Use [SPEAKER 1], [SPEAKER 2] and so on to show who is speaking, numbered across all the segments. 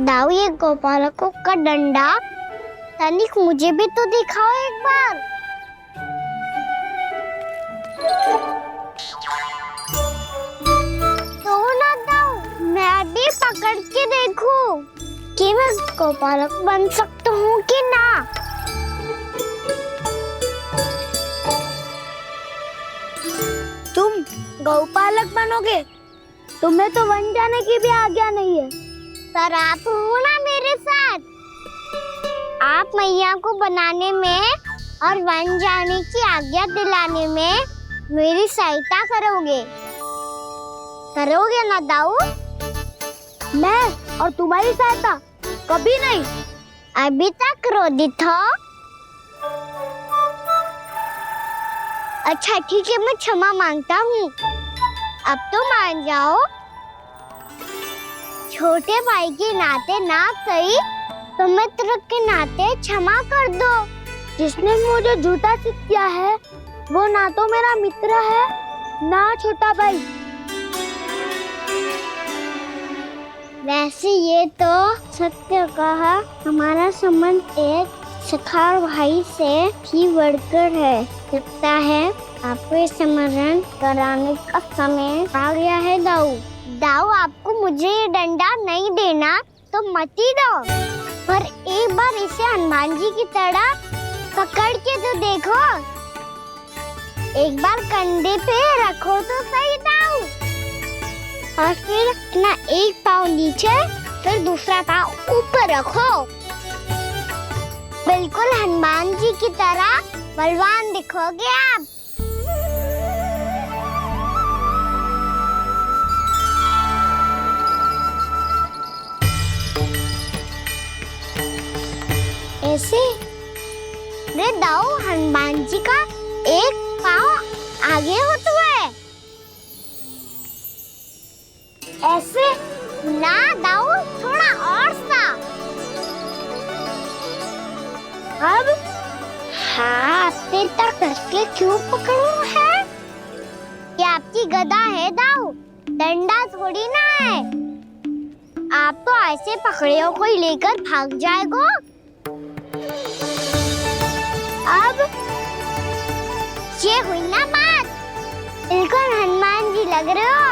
[SPEAKER 1] दाऊ, ये गोपालकों का डंडा तनिक मुझे भी तो दिखाओ एक बार। तो ना दाऊ, मैं भी पकड़ के देखूं कि मैं गोपालक बन सकता हूँ कि ना।
[SPEAKER 2] तुम गौपालक बनोगे? तुम्हें तो वन जाने की भी आज्ञा नहीं है।
[SPEAKER 1] सर आप हो ना मेरे साथ, आप मैया को बनाने में और वन जाने की आज्ञा दिलाने में मेरी सहायता करोगे ना दाऊ?
[SPEAKER 2] मैं और तुम्हारी सहायता कभी नहीं।
[SPEAKER 1] अभी तक क्रोधित हो? अच्छा ठीक है, मैं क्षमा मांगता हूँ। अब तो मान जाओ। छोटे भाई के नाते ना सही तो मित्र के नाते क्षमा कर दो।
[SPEAKER 2] जिसने मुझे झूठा सिद्ध किया है वो ना तो मेरा मित्र है ना छोटा भाई।
[SPEAKER 1] वैसे ये तो सत्य कहा, हमारा संबंध एक सखार भाई से भी बढ़कर है। लगता है आपको स्मरण कराने का समय आ गया है दाऊ। दाऊ, आपको मुझे ये डंडा नहीं देना तो मत ही दो, पर एक बार इसे हनुमान जी की तरह पकड़ के तो देखो। एक बार कंधे पे रखो तो सही दाऊ, और फिर अपना एक पाँव नीचे फिर दूसरा पाँव ऊपर रखो। बिल्कुल हनुमान जी की तरह बलवान दिखोगे आप। ऐसे रे दाऊ, हनुमान जी का एक पाँव आगे होता है। ऐसे ना दाऊ, थोड़ा और सा। अब हाथ पे तक कसके क्यों पकड़ो है? ये आपकी गदा है दाऊ, डंडा थोड़ी ना है। आप तो ऐसे पकड़े हो कोई लेकर भाग जाएगा। अब ये हुई ना बात, बिल्कुल हनुमान जी लग रहे हो।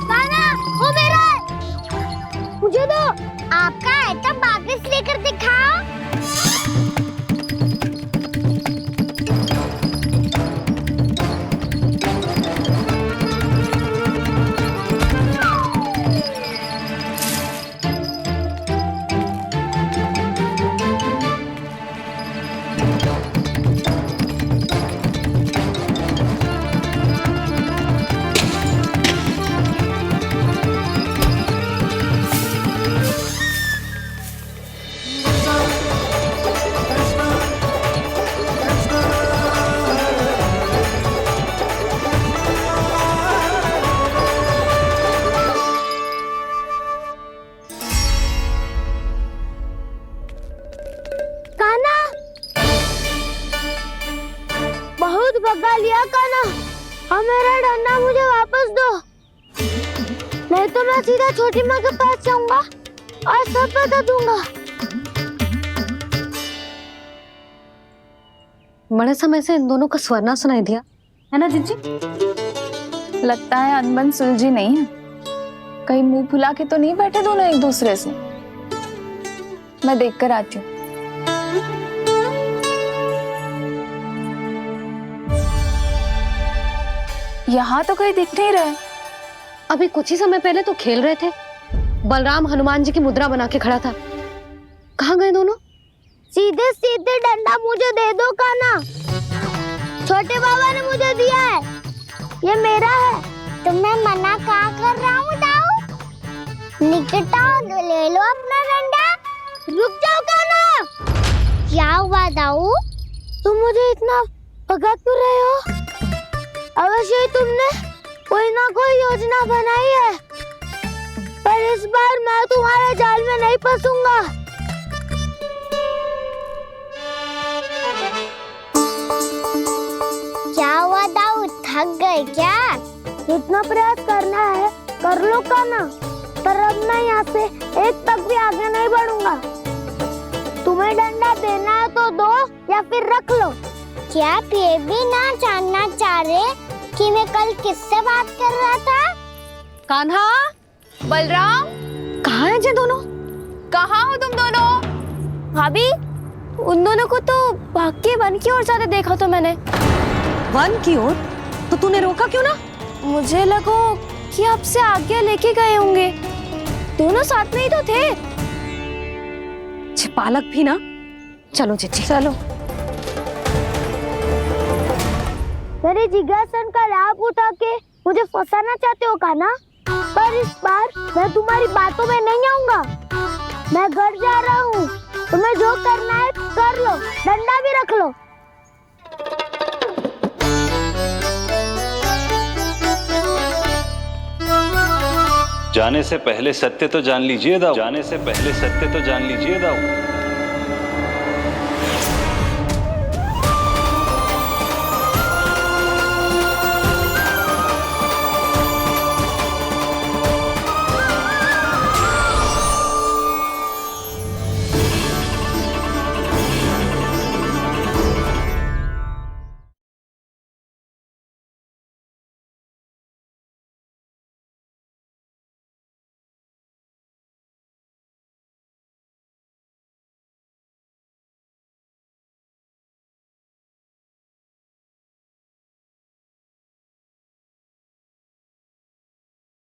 [SPEAKER 1] कान्हा, वो मेरा, मुझे दो। आपका है तो वापस लेकर दिखाओ।
[SPEAKER 2] बहुत भगा लिया कान्हा, अब मेरा डंडा मुझे वापस दो, नहीं तो मैं सीधा छोटी माँ के पास जाऊंगा और सब बता दूंगा।
[SPEAKER 3] बड़े समय से इन दोनों का स्वर ना सुनाई दिया
[SPEAKER 4] है ना जीजी? लगता है अनबन सुलझी नहीं है। कहीं मुंह फुला के तो नहीं बैठे दोनों एक दूसरे से। मैं देख कर आती हूँ। यहाँ तो कहीं दिख नहीं रहे।
[SPEAKER 3] अभी कुछ ही समय पहले तो खेल रहे थे। बलराम हनुमान जी की मुद्रा बना के खड़ा था। कहाँ गए दोनों?
[SPEAKER 2] सीधे सीधे डंडा मुझे दे दो कान्हा, छोटे बाबा ने मुझे दिया है, ये मेरा है।
[SPEAKER 1] तो मैं मना कहाँ कर रहा हूँ दाऊ? निकट आओ तो ले लो अपना डंडा।
[SPEAKER 2] रुक जाओ कान्हा।
[SPEAKER 1] क्या हुआ दाऊ?
[SPEAKER 2] तुम मुझे इतना भगा क्यों रहे हो? अवश्य ही तुमने कोई ना कोई योजना बनाई है, पर इस बार मैं तुम्हारे जाल में नहीं फंसूंगा।
[SPEAKER 1] क्या हुआ दाऊ, थक गए क्या?
[SPEAKER 2] इतना प्रयास कर कर लो कान्हा, पर अब मैं यहाँ से एक तक भी आगे नहीं बढ़ूंगा। तुम्हें डंडा देना है तो दो या फिर रख लो।
[SPEAKER 1] क्या आप ये भी ना जानना चाह रहे कि मैं कल किससे बात कर रहा था?
[SPEAKER 3] कान्हा,
[SPEAKER 4] बलराम,
[SPEAKER 3] कहाँ है ये दोनों?
[SPEAKER 4] कहाँ हो तुम दोनों?
[SPEAKER 2] भाभी, उन दोनों को तो भाग के वन की ओर जाते देखा तो मैंने।
[SPEAKER 3] वन की ओर? तो तूने रोका क्यों ना?
[SPEAKER 2] मुझे लगा कि आपसे आगे लेके गए होंगे। दोनों साथ में ही तो थे।
[SPEAKER 3] पालक भी ना। चलो चिट्ठी,
[SPEAKER 2] चलो। मेरे जिज्ञासन का लाभ उठा के मुझे फंसाना चाहते हो कान्हा? पर इस बार मैं तुम्हारी बातों में नहीं आऊंगा। मैं घर जा रहा हूँ। तुम्हें जो करना है कर लो, डंडा भी रख लो।
[SPEAKER 5] जाने से पहले सत्य तो जान लीजिए दाऊ। जाने से पहले सत्य तो जान लीजिए दाऊ।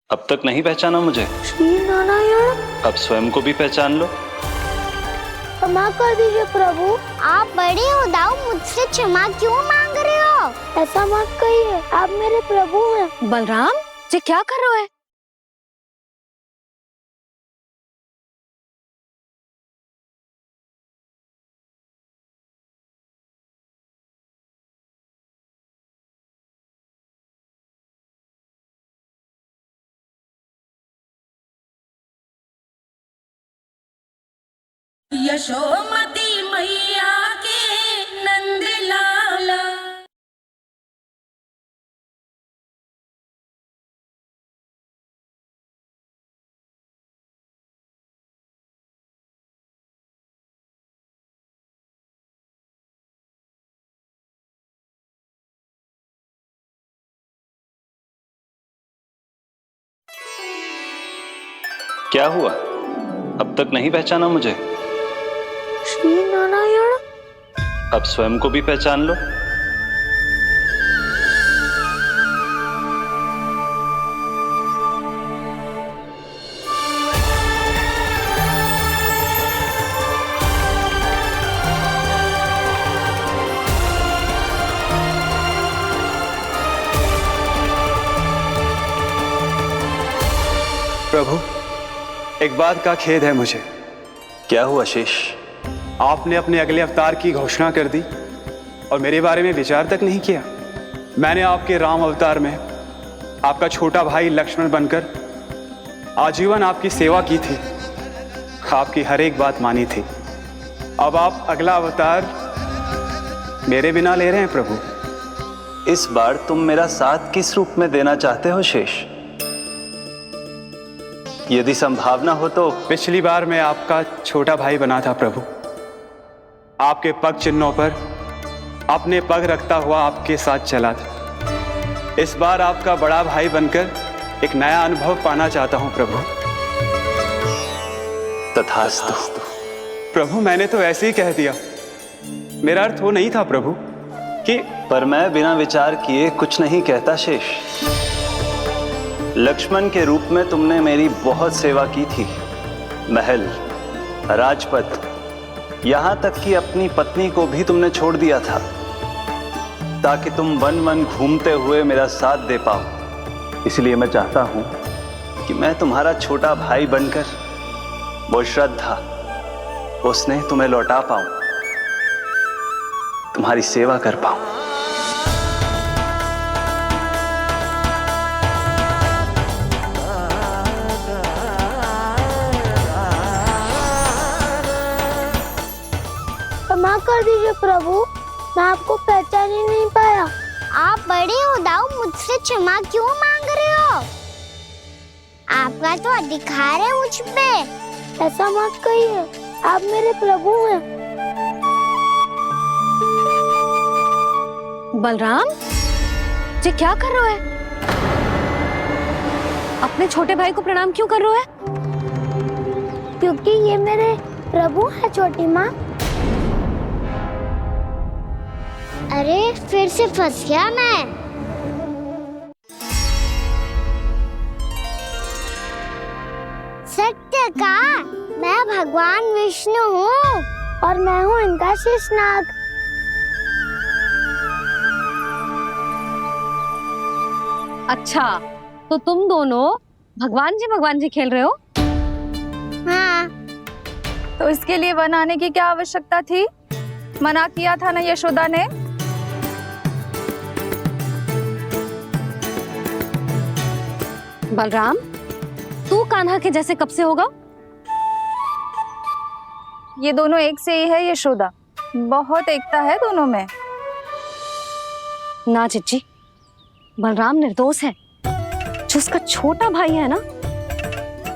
[SPEAKER 5] अब तक नहीं पहचाना मुझे?
[SPEAKER 2] श्री नारायण,
[SPEAKER 5] अब स्वयं को भी पहचान लो।
[SPEAKER 2] क्षमा कर दीजिए प्रभु।
[SPEAKER 1] आप बड़े हो दाऊ, मुझसे क्षमा क्यों मांग रहे हो?
[SPEAKER 2] ऐसा मत कहिए, आप मेरे प्रभु हैं।
[SPEAKER 3] बलराम, ये क्या कर रहे हो?
[SPEAKER 6] यशोमती मैया के नंद लाला।
[SPEAKER 5] क्या हुआ? अब तक नहीं पहचाना मुझे?
[SPEAKER 2] श्री नारायण,
[SPEAKER 5] अब स्वयं को भी पहचान लो।
[SPEAKER 7] प्रभु, एक बात का खेद है मुझे।
[SPEAKER 5] क्या हुआ शेष?
[SPEAKER 7] आपने अपने अगले अवतार की घोषणा कर दी और मेरे बारे में विचार तक नहीं किया। मैंने आपके राम अवतार में आपका छोटा भाई लक्ष्मण बनकर आजीवन आपकी सेवा की थी, आपकी हर एक बात मानी थी। अब आप अगला अवतार मेरे बिना ले रहे हैं प्रभु।
[SPEAKER 5] इस बार तुम मेरा साथ किस रूप में देना चाहते हो शेष? यदि संभावना हो तो।
[SPEAKER 7] पिछली बार मैं आपका छोटा भाई बना था प्रभु, आपके पग चिन्हों पर अपने पग रखता हुआ आपके साथ चला था। इस बार आपका बड़ा भाई बनकर एक नया अनुभव पाना चाहता हूं प्रभु।
[SPEAKER 5] तथास्तु।
[SPEAKER 7] प्रभु, मैंने तो ऐसे ही कह दिया, मेरा अर्थ वो नहीं था प्रभु कि।
[SPEAKER 5] पर मैं बिना विचार किए कुछ नहीं कहता शेष। लक्ष्मण के रूप में तुमने मेरी बहुत सेवा की थी। महल, राजपथ, यहां तक कि अपनी पत्नी को भी तुमने छोड़ दिया था ताकि तुम वन वन घूमते हुए मेरा साथ दे पाओ। इसलिए मैं चाहता हूं कि मैं तुम्हारा छोटा भाई बनकर वो श्रद्धा, वो स्नेह तुम्हें लौटा पाऊं, तुम्हारी सेवा कर पाऊं।
[SPEAKER 2] क्षमा कर दीजिए प्रभु, मैं आपको पहचान ही नहीं पाया।
[SPEAKER 1] आप बड़े हो दाऊ, मुझसे क्षमा क्यों मांग रहे हो? आपका तो अधिकार है मुझ पे।
[SPEAKER 2] ऐसा मत कहिए, आप मेरे प्रभु हैं।
[SPEAKER 3] बलराम, ये क्या कर रहा है? अपने छोटे भाई को प्रणाम क्यों कर रहा है?
[SPEAKER 2] क्योंकि ये मेरे प्रभु है छोटी माँ।
[SPEAKER 1] अरे फिर से फंस गया मैं। सत्य का मैं भगवान विष्णु हूँ
[SPEAKER 2] और मैं हूँ इनका शेषनाग।
[SPEAKER 3] अच्छा, तो तुम दोनों भगवान जी खेल रहे हो?
[SPEAKER 1] हाँ।
[SPEAKER 4] तो इसके लिए वन आने की क्या आवश्यकता थी? मना किया था ना यशोदा ने।
[SPEAKER 3] बलराम, तू कान्हा के जैसे कब से होगा?
[SPEAKER 4] ये दोनों एक से ही है यशोदा, बहुत एकता है दोनों में।
[SPEAKER 3] ना चिच्ची, बलराम निर्दोष है। जो उसका छोटा भाई है ना,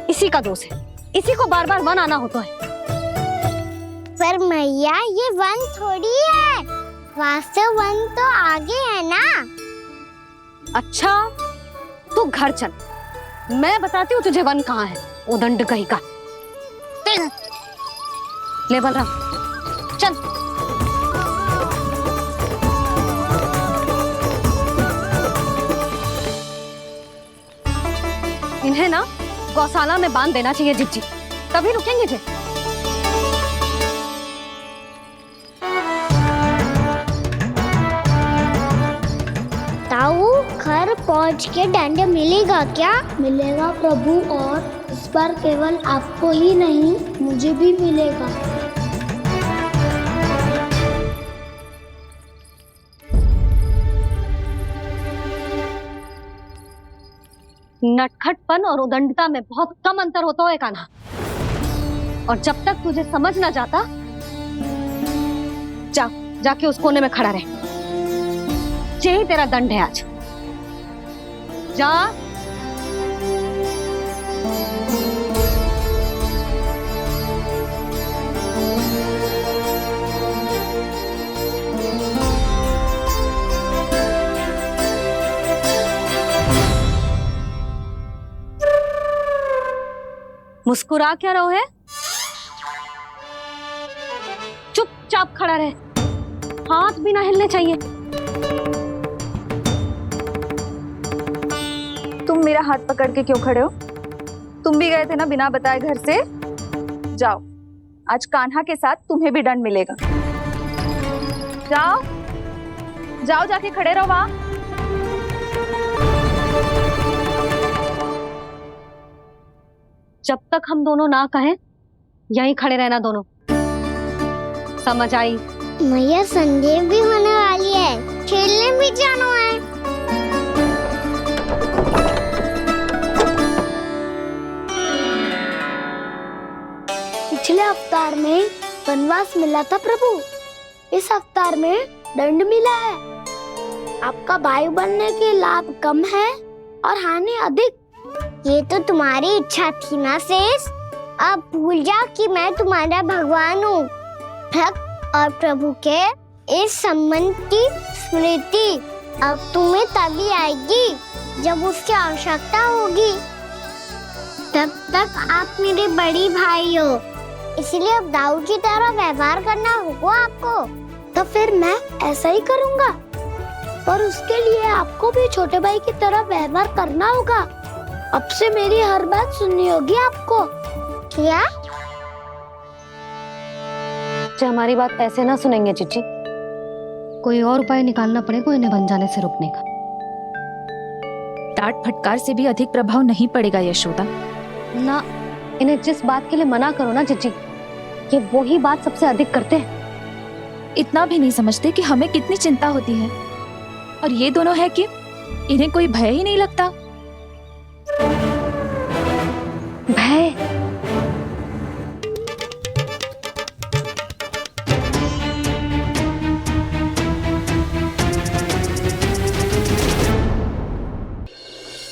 [SPEAKER 3] इसी का दोष है। इसी को बार बार वन आना होता है।
[SPEAKER 1] पर मैया ये वन थोड़ी है, वास्तव वन तो आगे है ना।
[SPEAKER 3] अच्छा, तू घर चल, मैं बताती हूँ तुझे वन कहाँ है। उदंड कहीं का। ले बलराम, चल। इन्हें ना गौशाला में बांध देना चाहिए जिज्जी, तभी रुकेंगे जे।
[SPEAKER 1] ताऊ, घर पहुँच के दंड मिलेगा क्या?
[SPEAKER 2] मिलेगा प्रभु, और इस बार केवल आपको ही नहीं मुझे भी मिलेगा।
[SPEAKER 3] नटखटपन और उदंडता में बहुत कम अंतर होता है कान्हा, और जब तक तुझे समझ ना जाता, जाके उस कोने में खड़ा रहे। यही तेरा दंड है आज। जा। मुस्कुरा क्या रहो है? चुपचाप खड़ा रहे, हाथ भी ना हिलने चाहिए।
[SPEAKER 4] तुम मेरा हाथ पकड़ के क्यों खड़े हो? तुम भी गए थे ना बिना बताए घर से। जाओ, आज कान्हा के साथ तुम्हें भी दंड मिलेगा। जाओ जाओ, जाके खड़े रहो वहां।
[SPEAKER 3] जब तक हम दोनों ना कहें, यहीं खड़े रहना दोनों। समझ आई?
[SPEAKER 1] मैया संध्या भी होने वाली है, खेलने भी जाना है।
[SPEAKER 2] पिछले अवतार में वनवास मिला था प्रभु, इस अवतार में दंड मिला है। आपका भाई बनने के लाभ कम है और हानि अधिक।
[SPEAKER 1] ये तो तुम्हारी इच्छा थी ना शेष। अब भूल जा कि मैं तुम्हारा भगवान हूँ। भक्त और प्रभु के इस संबंध की स्मृति अब तुम्हें तभी आएगी जब उसकी आवश्यकता होगी। तब तक आप मेरे बड़ी भाई हो, इसलिए अब दाऊ की तरह व्यवहार करना होगा आपको।
[SPEAKER 2] तो फिर मैं ऐसा ही करूँगा, पर उसके लिए आपको भी छोटे भाई की तरह व्यवहार करना होगा। अब से मेरी हर बात सुननी होगी आपको।
[SPEAKER 1] क्या?
[SPEAKER 3] जो हमारी बात ऐसे ना सुनेंगे चिच्ची, कोई और उपाय निकालना पड़ेगा इन्हें बन जाने से रुकने का।
[SPEAKER 8] डांट फटकार से भी अधिक प्रभाव नहीं पड़ेगा यशोदा।
[SPEAKER 3] ना, इन्हें जिस बात के लिए मना करो ना चिच्ची, ये वही बात सबसे अधिक करते हैं।
[SPEAKER 8] इतना भी नहीं समझते कि हमें कितनी चिंता होती है, और ये दोनों है कि इन्हें कोई भय ही नहीं लगता।
[SPEAKER 3] भय?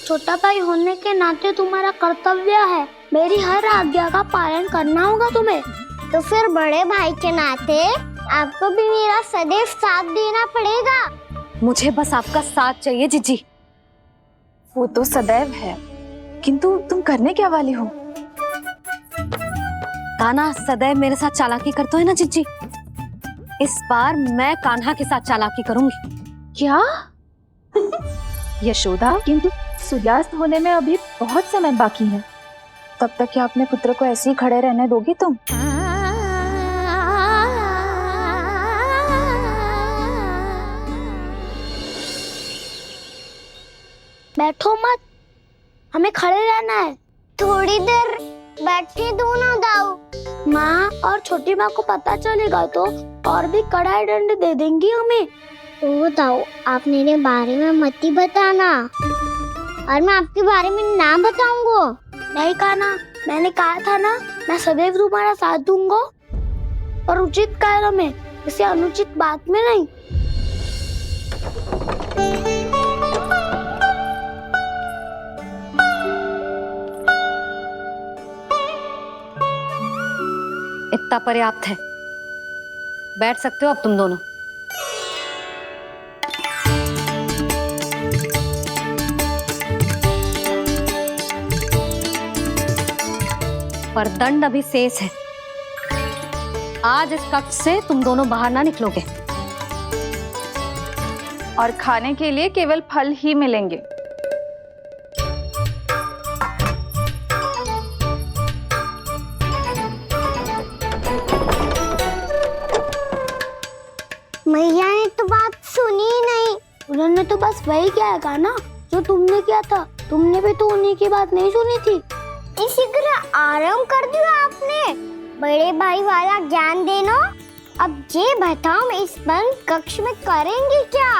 [SPEAKER 2] छोटा भाई होने के नाते तुम्हारा कर्तव्य है, मेरी हर आज्ञा का पालन करना होगा तुम्हें।
[SPEAKER 1] तो फिर बड़े भाई के नाते आपको भी मेरा सदैव साथ देना पड़ेगा।
[SPEAKER 3] मुझे बस आपका साथ चाहिए जीजी।
[SPEAKER 4] वो तो सदैव है, किंतु तुम करने क्या वाली हो?
[SPEAKER 3] कान्हा सदैव मेरे साथ चालाकी करता है ना जीजी, इस बार मैं कान्हा के साथ चालाकी करूंगी।
[SPEAKER 4] क्या? यशोदा, किंतु सूर्यास्त होने में अभी बहुत समय बाकी है, तब तक क्या अपने पुत्र को ऐसे ही खड़े रहने दोगी तुम?
[SPEAKER 2] बैठो मत, हमें खड़े रहना है।
[SPEAKER 1] थोड़ी देर बैठे दो ना दाऊ।
[SPEAKER 2] माँ और छोटी माँ को पता चलेगा तो और भी कड़ा दंड दे देंगी हमें।
[SPEAKER 1] ओ दाऊ, आप मेरे बारे में मत ही बताना, और मैं आपके बारे में ना बताऊंगा।
[SPEAKER 2] नहीं कान्हा, मैंने कहा था ना, मैं सदैव तुम्हारा साथ दूंगा, और उचित कार्य में, किसी अनुचित बात में नहीं।
[SPEAKER 3] इतना पर्याप्त है, बैठ सकते हो अब तुम दोनों। पर दंड अभी शेष है। आज इस कक्ष से तुम दोनों बाहर ना निकलोगे,
[SPEAKER 4] और खाने के लिए केवल फल ही मिलेंगे।
[SPEAKER 1] मैया ने तो बात सुनी ही नहीं।
[SPEAKER 2] उन्होंने तो बस वही किया है ना जो तुमने किया था। तुमने भी तो उन्हीं की बात नहीं सुनी थी।
[SPEAKER 1] इसी तरह आराम कर दिया आपने। बड़े भाई वाला ज्ञान देना। अब ये बताओ, इस बंद कक्ष में करेंगे क्या?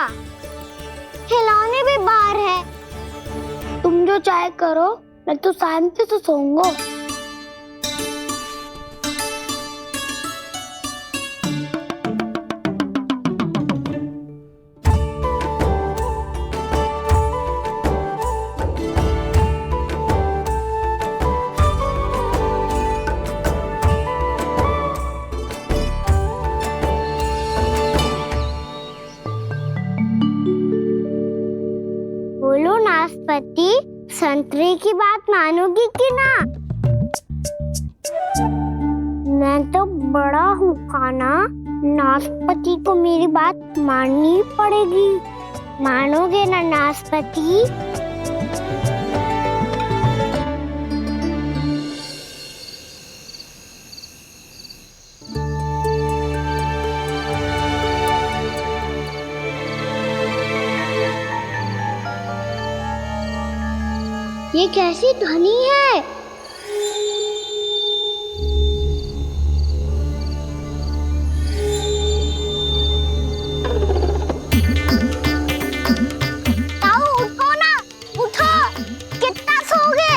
[SPEAKER 1] खिलौने भी बाहर है।
[SPEAKER 2] तुम जो चाहे करो, मैं तो शांति से सोऊंगा।
[SPEAKER 1] बोलो नाशपाती, संतरे की बात मानोगी कि ना? मैं तो बड़ा हूँ कान्हा, नाशपाती को मेरी बात माननी पड़ेगी। मानोगे ना नाशपाती? ये कैसी ध्वनि है? ताऊ उठो ना, उठो, कितना सोओगे?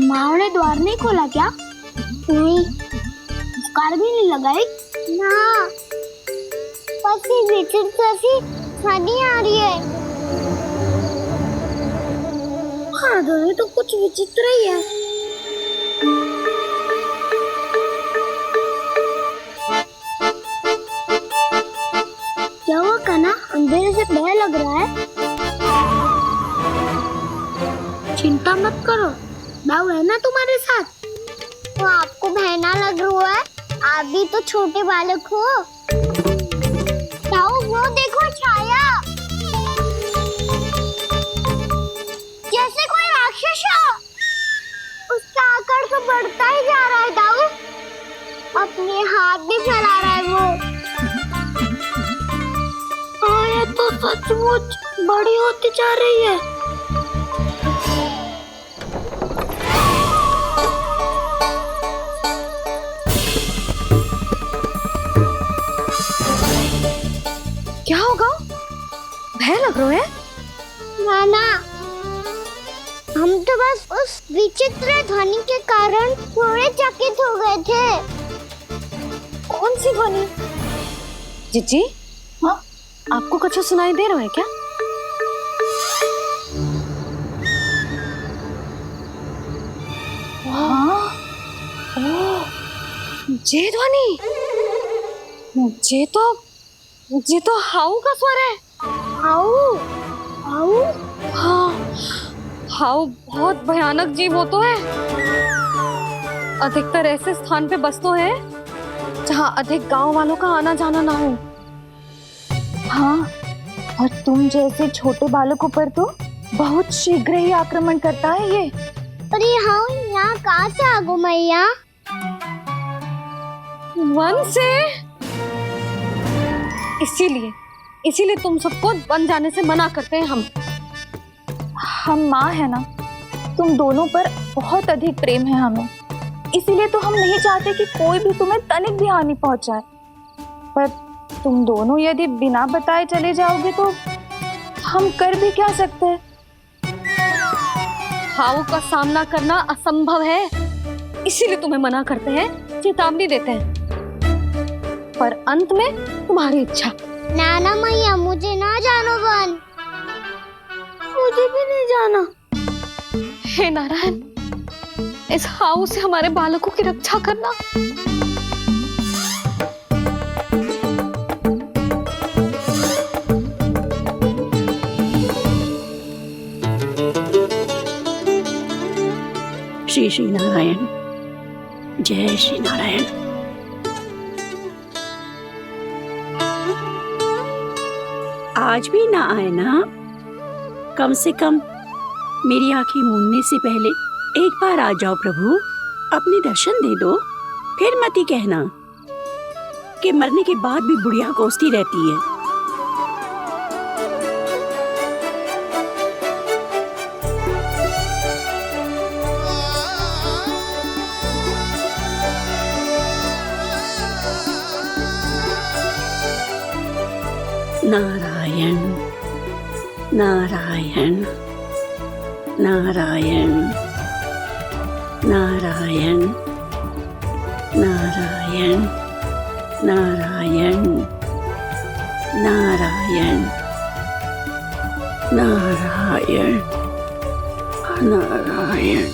[SPEAKER 2] माँ ने द्वार नहीं खोला क्या?
[SPEAKER 1] नहीं।
[SPEAKER 2] कार भी नहीं लगाई?
[SPEAKER 1] ना, बस ये विचित्र सी ध्वनि आ रही है।
[SPEAKER 2] हाँ, ध्वनि तो कुछ विचित्र ही है। क्या हुआ कान्हा, अंधेरे से भय लग रहा है? चिंता मत करो, दाऊ है ना तुम्हारे साथ।
[SPEAKER 1] तो आपको बहना लग रहा है? आप भी तो छोटे बालक हो। ताऊ वो देखो छाया, जैसे कोई राक्षस हो। उसका आकार तो बढ़ता ही जा रहा है ताऊ, अपने हाथ भी फैला रहा है वो।
[SPEAKER 2] हाँ, ये तो सचमुच बड़ी होती जा रही है।
[SPEAKER 3] क्या होगा? भय लग रहा है?
[SPEAKER 1] नाना, हम तो बस उस विचित्र ध्वनि के कारण थोड़े चकित हो गए थे।
[SPEAKER 2] कौन सी ध्वनि?
[SPEAKER 3] जीजी,
[SPEAKER 4] हाँ?
[SPEAKER 3] आपको कुछ सुनाई दे रहा है क्या?
[SPEAKER 4] हाँ।
[SPEAKER 3] ये ध्वनि, ये तो हाउ का स्वर है।
[SPEAKER 1] हाउ हाउ
[SPEAKER 3] हाँ, हाउ बहुत भयानक जीव होता है। अधिकतर ऐसे स्थान पे बसते हैं जहाँ अधिक गांव वालों का आना जाना ना हो।
[SPEAKER 4] हाँ, और तुम जैसे छोटे बालकों पर तो बहुत शीघ्र ही आक्रमण करता है ये।
[SPEAKER 1] अरे हाउ यहाँ कहाँ से आ गो मैया?
[SPEAKER 3] वन से। इसीलिए तुम सबको वन जाने से मना करते हैं
[SPEAKER 4] हम माँ है ना, तुम दोनों पर बहुत अधिक प्रेम है हमें, इसीलिए तो हम नहीं चाहते कि कोई भी तुम्हें तनिक भी हानि पहुंचाए। पर तुम दोनों यदि बिना बताए चले जाओगे तो हम कर भी क्या सकते हैं?
[SPEAKER 3] हाउ का सामना करना असंभव है, इसीलिए तुम्हें मना करते हैं, चेतावनी देते हैं। पर अंत में तुम्हारी इच्छा।
[SPEAKER 1] नाना मैया मुझे ना जानो वन। मुझे भी नहीं जाना।
[SPEAKER 3] हे नारायण, इस हाउ से हमारे बालकों की रक्षा करना।
[SPEAKER 9] श्री श्री नारायण, जय श्री नारायण। आज भी ना आए ना? कम से कम मेरी आंखें मूंदने से पहले एक बार आ जाओ प्रभु, अपने दर्शन दे दो। फिर मत ही कहना कि मरने के बाद भी बुढ़िया कोसती रहती है। नारायण नारायण नारायण नारायण नारायण नारायण नारायण नारायण नारायण।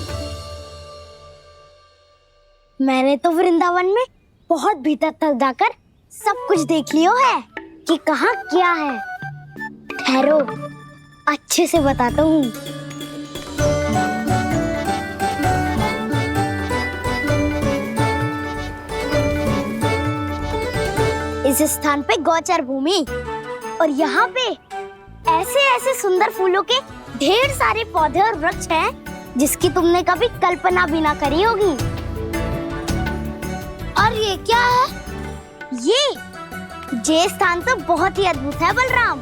[SPEAKER 1] मैंने तो वृंदावन में बहुत भीतर तक जाकर सब कुछ देख लियो है कि कहाँ क्या है। ठहरो, अच्छे से बताता हूँ। इस स्थान पे गौचर भूमि और यहाँ पे ऐसे ऐसे सुंदर फूलों के ढेर सारे पौधे और वृक्ष हैं जिसकी तुमने कभी कल्पना भी ना करी होगी। और ये क्या है? ये स्थान तो बहुत ही अद्भुत है बलराम,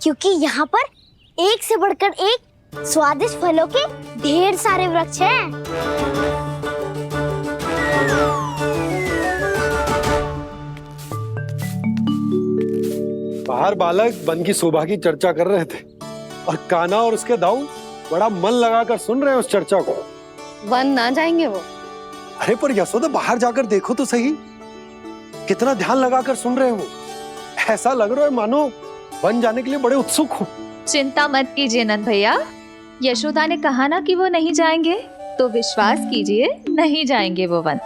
[SPEAKER 1] क्योंकि यहाँ पर एक से बढ़कर एक स्वादिष्ट फलों के ढेर सारे वृक्ष हैं।
[SPEAKER 10] बाहर बालक वन की शोभा की चर्चा कर रहे थे और कान्हा और उसके दाऊ बड़ा मन लगाकर सुन रहे हैं उस चर्चा को।
[SPEAKER 3] वन ना जाएंगे वो।
[SPEAKER 10] अरे पर यशोदा, बाहर जाकर देखो तो सही, कितना ध्यान लगाकर सुन रहे हो। ऐसा लग रहा है मानो वन जाने के लिए बड़े उत्सुक हो।
[SPEAKER 8] चिंता मत कीजिए नंद भैया, यशोदा ने कहा ना कि वो नहीं जाएंगे, तो विश्वास कीजिए नहीं जाएंगे वो वन।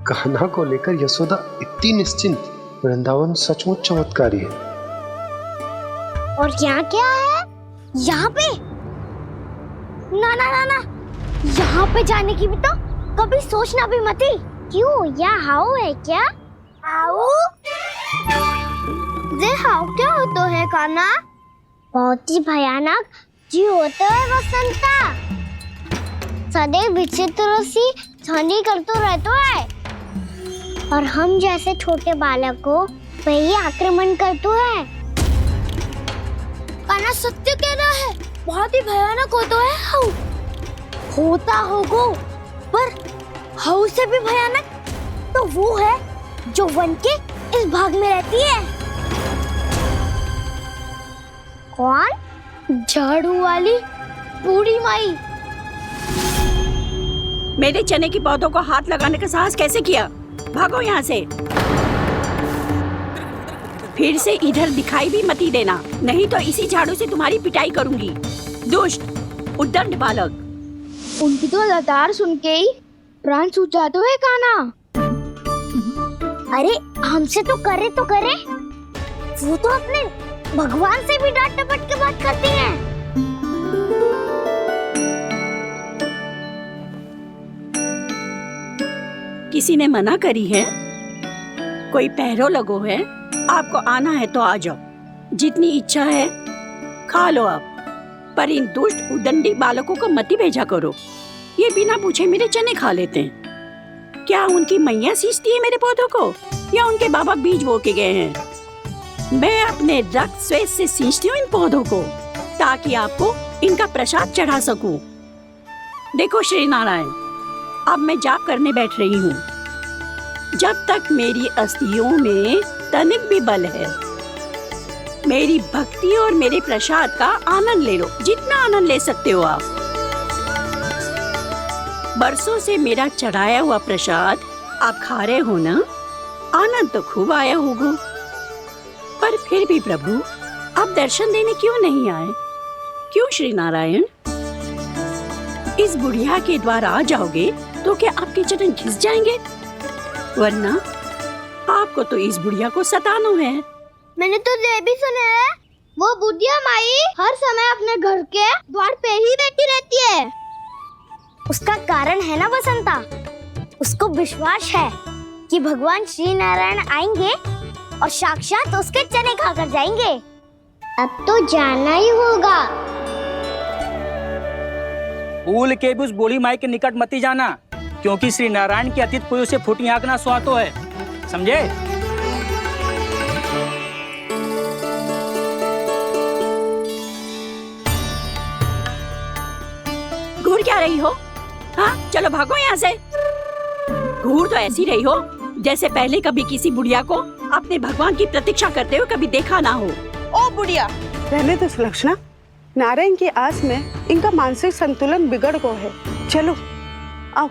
[SPEAKER 10] कान्हा को लेकर यशोदा इतनी निश्चिंत, वृंदावन सचमुच चमत्कारी है।
[SPEAKER 1] और यहाँ क्या है? यहाँ पे ना ना ना ना, यहाँ पे जाने की भी तो कभी सोचना भी मत ही। क्यों, यहाँ हाउ है क्या? हाउ? ये हाउ क्या होता है कान्हा? बहुत ही भयानक जी होता है वसंता। सदैव विचित्र सी ध्वनि करते रहता है और हम जैसे छोटे बालक को वही आक्रमण करते हैं। कान्हा सत्य कह रहा है, बहुत ही भयानक होता है हाउ। होता होगा, पर हाउ से भी भयानक तो वो है जो वन के इस भाग में रहती है। कौन? झाड़ू वाली बूढ़ी माई।
[SPEAKER 9] मेरे चने की पौधों को हाथ लगाने का साहस कैसे किया? भागो यहाँ से। फिर से इधर दिखाई भी मती देना, नहीं तो इसी झाड़ू से तुम्हारी पिटाई करूंगी। दुष्ट उद्दंड बालक।
[SPEAKER 2] उनकी तो लतार सुन के ही प्राण सूझ जाते हुए काना।
[SPEAKER 1] अरे हमसे तो करे, वो तो अपने भगवान से भी डांट डपट के बात करती हैं।
[SPEAKER 9] किसी ने मना करी है? कोई पैरों लगो है? आपको आना है तो आ जाओ, जितनी इच्छा है खा लो आप, पर इन दुष्ट उदंडी बालकों को मत ही भेजा करो। ये बिना पूछे मेरे चने खा लेते हैं। क्या उनकी मैया सींचती है मेरे पौधों को, या उनके बाबा बीज बो के गए हैं? मैं अपने रक्त स्वेद से सींचती हूँ इन पौधों को, ताकि आपको इनका प्रसाद चढ़ा सकूं। देखो श्री नारायण, अब मैं जाप करने बैठ रही हूँ। जब तक मेरी अस्थियों में तनिक भी बल है, मेरी भक्ति और मेरे प्रसाद का आनंद ले लो, जितना आनंद ले सकते हो आप। बरसों से मेरा चढ़ाया हुआ प्रसाद आप खा रहे हो ना, आनंद तो खूब आया होगा। पर फिर भी प्रभु, आप दर्शन देने क्यों नहीं आए? क्यों श्री नारायण? इस बुढ़िया के द्वार आ जाओगे तो क्या आपके चरण घिस जाएंगे? वरना आपको तो इस बुढ़िया को सताना है।
[SPEAKER 2] मैंने तो ये भी सुना है, वो बुढ़िया माई हर समय अपने घर के द्वार पे ही बैठी रहती है।
[SPEAKER 1] उसका कारण है ना बसंता, उसको विश्वास है कि भगवान श्री नारायण आएंगे और साक्षात उसके चने खाकर जाएंगे। अब तो जाना ही होगा।
[SPEAKER 11] भूल के भी उस बूढ़ी माई के निकट मती जाना, क्योंकि श्री नारायण की अतीत कोई उसे फूटी आंख ना सुहातो है, समझे?
[SPEAKER 9] घूर क्या रही हो? हाँ, चलो भागो यहाँ से। घूर तो ऐसी रही हो जैसे पहले कभी किसी बुढ़िया को अपने भगवान की प्रतीक्षा करते हुए कभी देखा ना हो।
[SPEAKER 12] ओ बुढ़िया, रहने तो सुलक्षणा, नारायण की आस में इनका मानसिक संतुलन बिगड़ गो है। चलो आओ।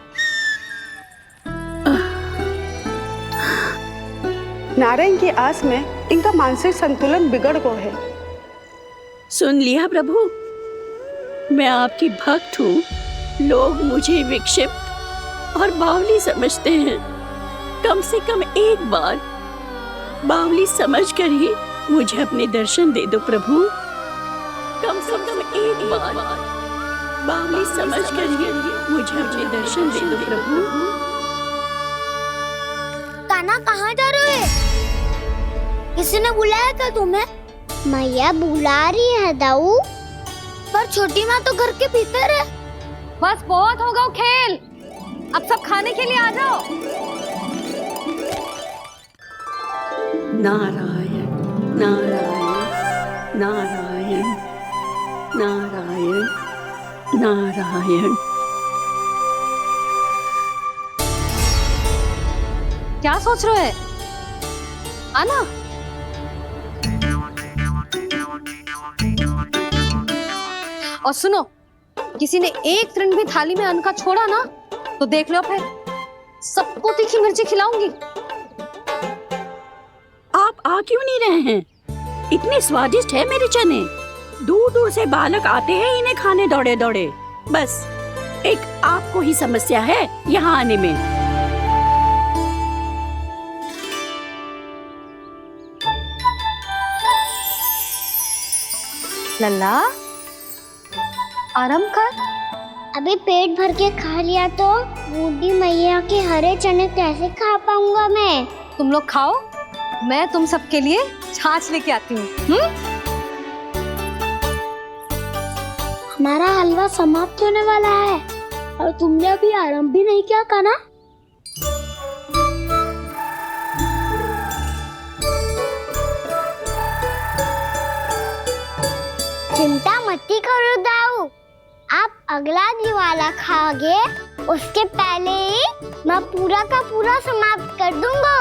[SPEAKER 12] नारायण की आस में इनका मानसिक संतुलन बिगड़ गो है।
[SPEAKER 9] सुन लिया प्रभु, मैं आपकी भक्त हूँ। लोग मुझे विक्षिप्त और बावली समझते हैं। कम से कम एक बार बावली समझकर ही मुझे अपने दर्शन दे दो प्रभु। कम से कम एक बार बावली समझकर ही मुझे अपने दर्शन दे दो प्रभु।
[SPEAKER 2] काना कहाँ जा रहे हो? किसी ने बुलाया था तुम्हें?
[SPEAKER 1] मैया बुला रही है दाऊ।
[SPEAKER 2] पर छोटी माँ तो घर के भीतर है।
[SPEAKER 3] बस बहुत होगा वो खेल, अब सब खाने के लिए आ जाओ।
[SPEAKER 9] नारायण नारायण नारायण नारायण नारायण।
[SPEAKER 3] क्या सोच रहे हैं? आना। और सुनो, किसी ने एक तृण भी थाली में अन्न का छोड़ा ना तो देख लो, फिर सबको तीखी मिर्ची खिलाऊंगी।
[SPEAKER 9] आप आ क्यों नहीं रहे हैं? इतने स्वादिष्ट है मेरे चने। दूर दूर से बालक आते हैं इन्हें खाने दौड़े दौड़े। बस एक आपको ही समस्या है यहाँ आने में।
[SPEAKER 3] लल्ला, आराम कर।
[SPEAKER 1] अभी पेट भर के खा लिया तो बूढ़ी मैया के हरे चने कैसे खा पाऊंगा मैं?
[SPEAKER 3] तुम लोग खाओ, मैं तुम सबके लिए छाछ लेके आती हूँ।
[SPEAKER 2] हमारा हलवा समाप्त होने वाला है और तुमने अभी आराम भी नहीं किया काना।
[SPEAKER 1] चिंता मत करो दाऊ, आप अगला दिवाला खाओगे उसके पहले ही मैं पूरा का पूरा समाप्त कर दूंगा।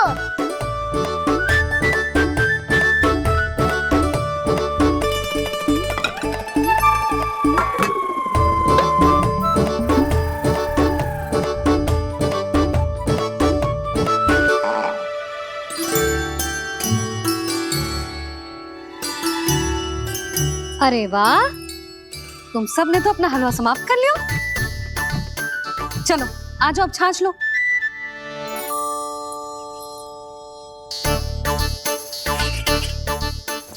[SPEAKER 3] अरे वाह, तुम सब ने तो अपना हलवा समाप्त कर लिया। चलो आ जाओ, अब छाछ लो।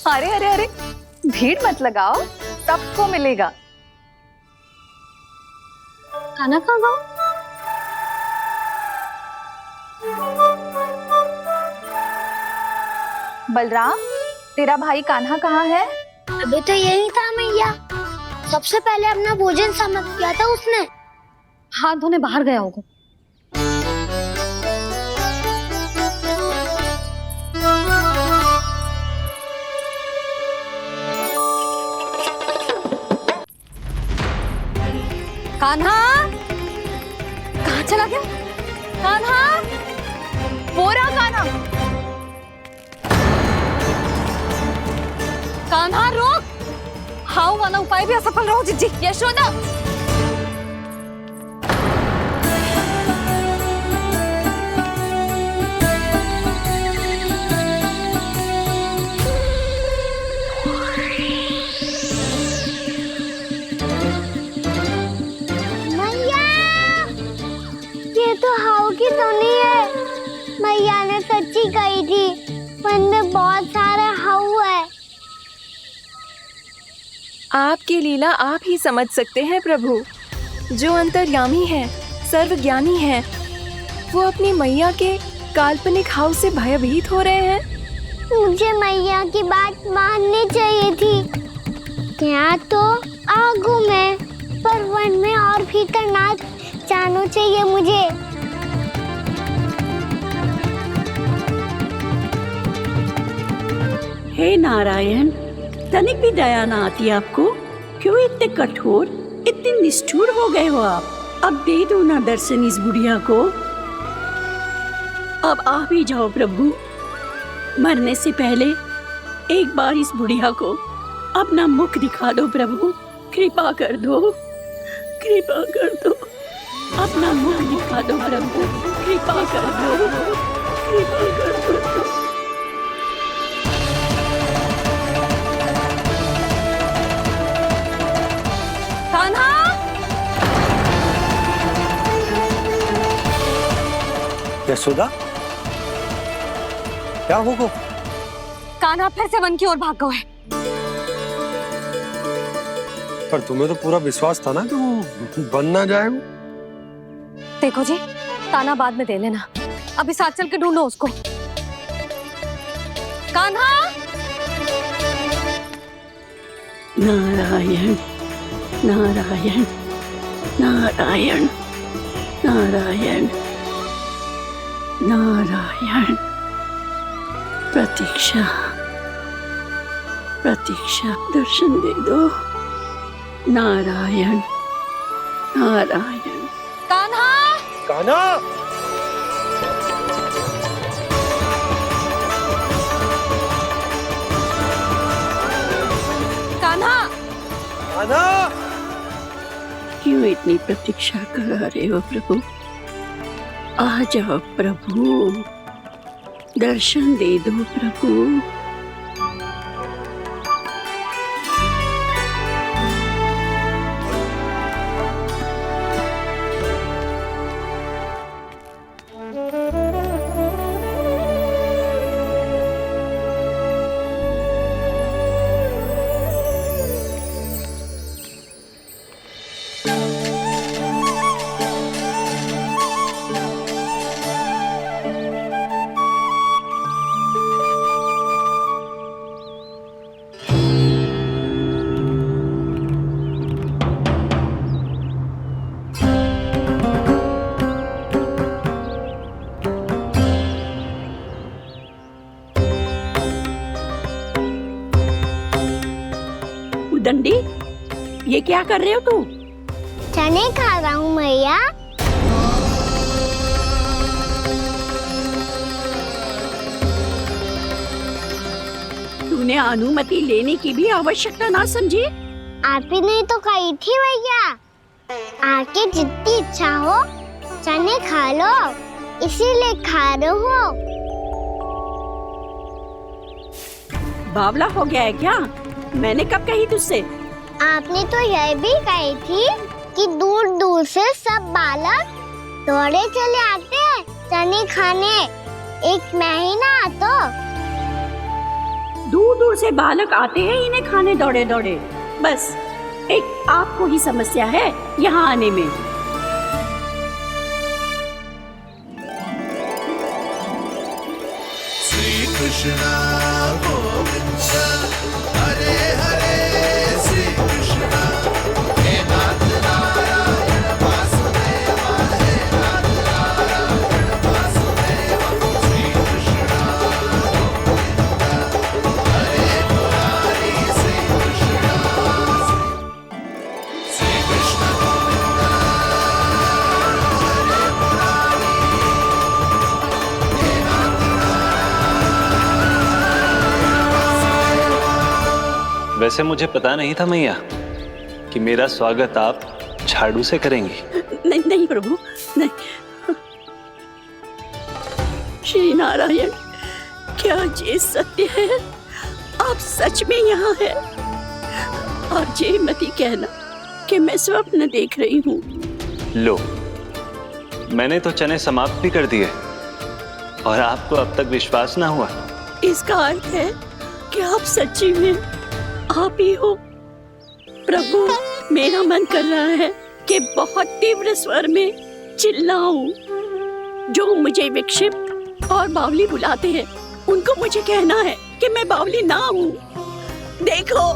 [SPEAKER 8] अरे अरे अरे, भीड़ मत लगाओ, सबको मिलेगा।
[SPEAKER 3] खाना खा गो।
[SPEAKER 4] बलराम, तेरा भाई कान्हा कहाँ है?
[SPEAKER 2] अभी तो यही था मैया, सबसे पहले अपना भोजन समाप्त किया था उसने।
[SPEAKER 3] हाथ धोने बाहर गया होगा। कान्हा कहाँ चला गया?
[SPEAKER 8] कान्हा, वो रहा कान्हा।
[SPEAKER 3] कान्हा रोक, हाउ वाला उपाय भी असफल रहो जिज्जी।
[SPEAKER 8] यशोदा,
[SPEAKER 1] मैया, ये तो हाउ की धुनी है। मैया ने सच्ची कही थी, वन में बहुत सारे हाउ है।
[SPEAKER 13] आपकी लीला आप ही समझ सकते हैं प्रभु। जो अंतर्यामी है, सर्वज्ञानी है, वो अपनी मैया के काल्पनिक हाव से भयभीत हो रहे हैं।
[SPEAKER 1] मुझे मैया की बात माननी चाहिए थी। यहाँ तो आगू में, पर वन में और भीतर ना जाना चाहिए मुझे।
[SPEAKER 9] हे नारायण, तनिक भी दया ना आती आपको? क्यों इतने कठोर, इतने निष्ठुर हो गए हो आप? अब दे दो ना दर्शन इस बुढ़िया को। अब आ भी जाओ प्रभु। मरने से पहले एक बार इस बुढ़िया को अपना मुख दिखा दो प्रभु। कृपा कर दो, कृपा कर दो। अपना मुख दिखा दो प्रभु, कृपा कर दो, कृपा कर दो।
[SPEAKER 3] कान्हा,
[SPEAKER 10] यशोदा, क्या होगा?
[SPEAKER 3] कान्हा फिर से वन की ओर भाग गया है।
[SPEAKER 10] पर तुम्हें तो पूरा विश्वास था ना कि वो बन ना जाए। वो
[SPEAKER 3] देखो जी, ताना बाद में दे लेना, अभी साथ चल के ढूंढो उसको। कान्हा,
[SPEAKER 9] नारायण नारायण नारायण नारायण नारायण। प्रतीक्षा प्रतीक्षा, दर्शन दे दो। नारायण नारायण।
[SPEAKER 3] कान्हा,
[SPEAKER 10] कान्हा,
[SPEAKER 3] कान्हा,
[SPEAKER 10] कान्हा।
[SPEAKER 9] क्यों इतनी प्रतीक्षा करा रहे हो प्रभु? आ जाओ प्रभु, दर्शन दे दो प्रभु। दंडी, ये क्या कर रहे हो तू?
[SPEAKER 1] चने खा रहा हूँ मैया।
[SPEAKER 9] तूने अनुमति लेने की भी आवश्यकता ना समझी?
[SPEAKER 1] आप ही नहीं तो कही थी मैया, आके जितनी इच्छा हो चने खा लो, इसीलिए खा रहे हो।
[SPEAKER 9] बावला हो गया है क्या? मैंने कब कही तुझसे?
[SPEAKER 1] आपने तो यह भी कही थी कि दूर दूर से सब बालक दौड़े चले आते हैं चने खाने, एक महीना तो
[SPEAKER 9] दूर दूर से बालक आते हैं इन्हें खाने दौड़े दौड़े। बस एक आपको ही समस्या है यहाँ आने में।
[SPEAKER 14] श्री कृष्णा गोविंद हरे हरे श्री कृष्णा हे नाथ नारायण वासुदेव हे नाथ नारायण वासुदेव श्री कृष्णा गोविंद हरे मुरारी श्री कृष्णा श्री कृष्ण गोविंद हरे मुरारी हे नाथ
[SPEAKER 5] वैसे मुझे पता नहीं था मैया कि मेरा स्वागत आप झाड़ू से करेंगी।
[SPEAKER 9] नहीं नहीं प्रभु, नहीं। श्री नारायण, क्या ये सत्य है? आप सच में यहाँ हैं? और ये मत ही कहना कि मैं स्वप्न देख रही हूँ।
[SPEAKER 5] लो, मैंने तो चने समाप्त भी कर दिए और आपको अब तक विश्वास ना हुआ।
[SPEAKER 9] इसका अर्थ है कि आप सच्ची में आप ही हो। प्रभु, मेरा मन कर रहा है कि बहुत तीव्र स्वर में चिल्लाऊं। जो मुझे विक्षिप्त और बावली बुलाते हैं उनको मुझे कहना है कि मैं बावली ना हूँ। देखो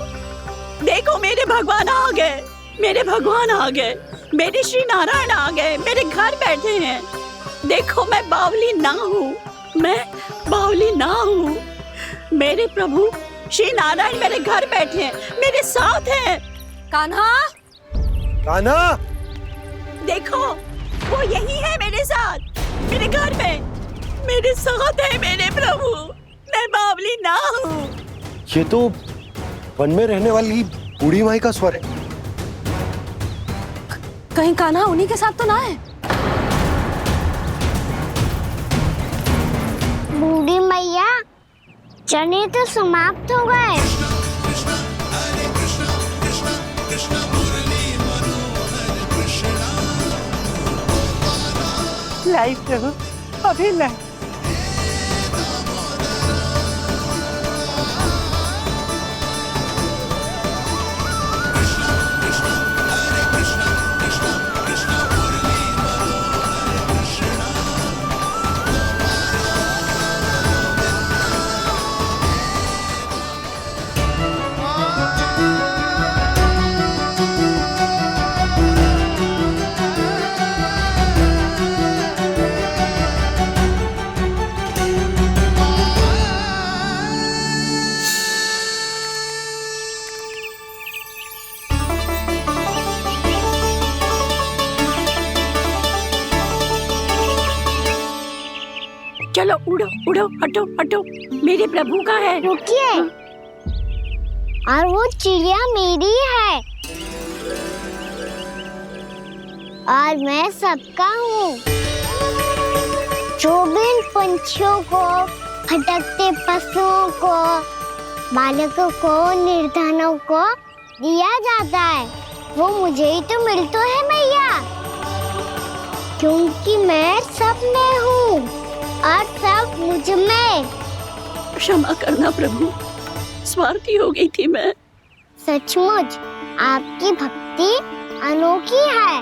[SPEAKER 9] देखो, मेरे भगवान आ गए, मेरे भगवान आ गए, मेरे श्री नारायण आ गए, मेरे घर बैठे हैं। देखो, मैं बावली ना हूँ, मैं बावली ना हूँ। मेरे प्रभु श्री नारायण मेरे घर बैठे हैं, मेरे साथ हैं।
[SPEAKER 3] कान्हा,
[SPEAKER 10] कान्हा,
[SPEAKER 9] देखो वो यही है मेरे साथ, मेरे घर में मेरे साथ है मेरे प्रभु। मैं बावली ना हूँ।
[SPEAKER 10] ये तो वन में रहने वाली बूढ़ी माई का स्वर है।
[SPEAKER 3] कहीं कान्हा उन्हीं के साथ तो ना है?
[SPEAKER 1] बूढ़ी मैया, चने तो समाप्त हो गए।
[SPEAKER 12] लाई प्रभु, अभी लाई।
[SPEAKER 9] चलो उड़ो उड़ो, हटो हटो, मेरे प्रभु का है।
[SPEAKER 1] रुकिए, और वो चिड़िया मेरी है और मैं सबका हूँ। जो भी इन पंछियों को, भटकते पशुओं को, बालकों को, निर्धनों को दिया जाता है, वो मुझे ही तो मिलता है मैया, क्योंकि मैं सब में हूँ और सब मुझ में।
[SPEAKER 9] क्षमा करना प्रभु, स्वार्थी हो गई थी मैं।
[SPEAKER 1] सचमुच आपकी भक्ति अनोखी है।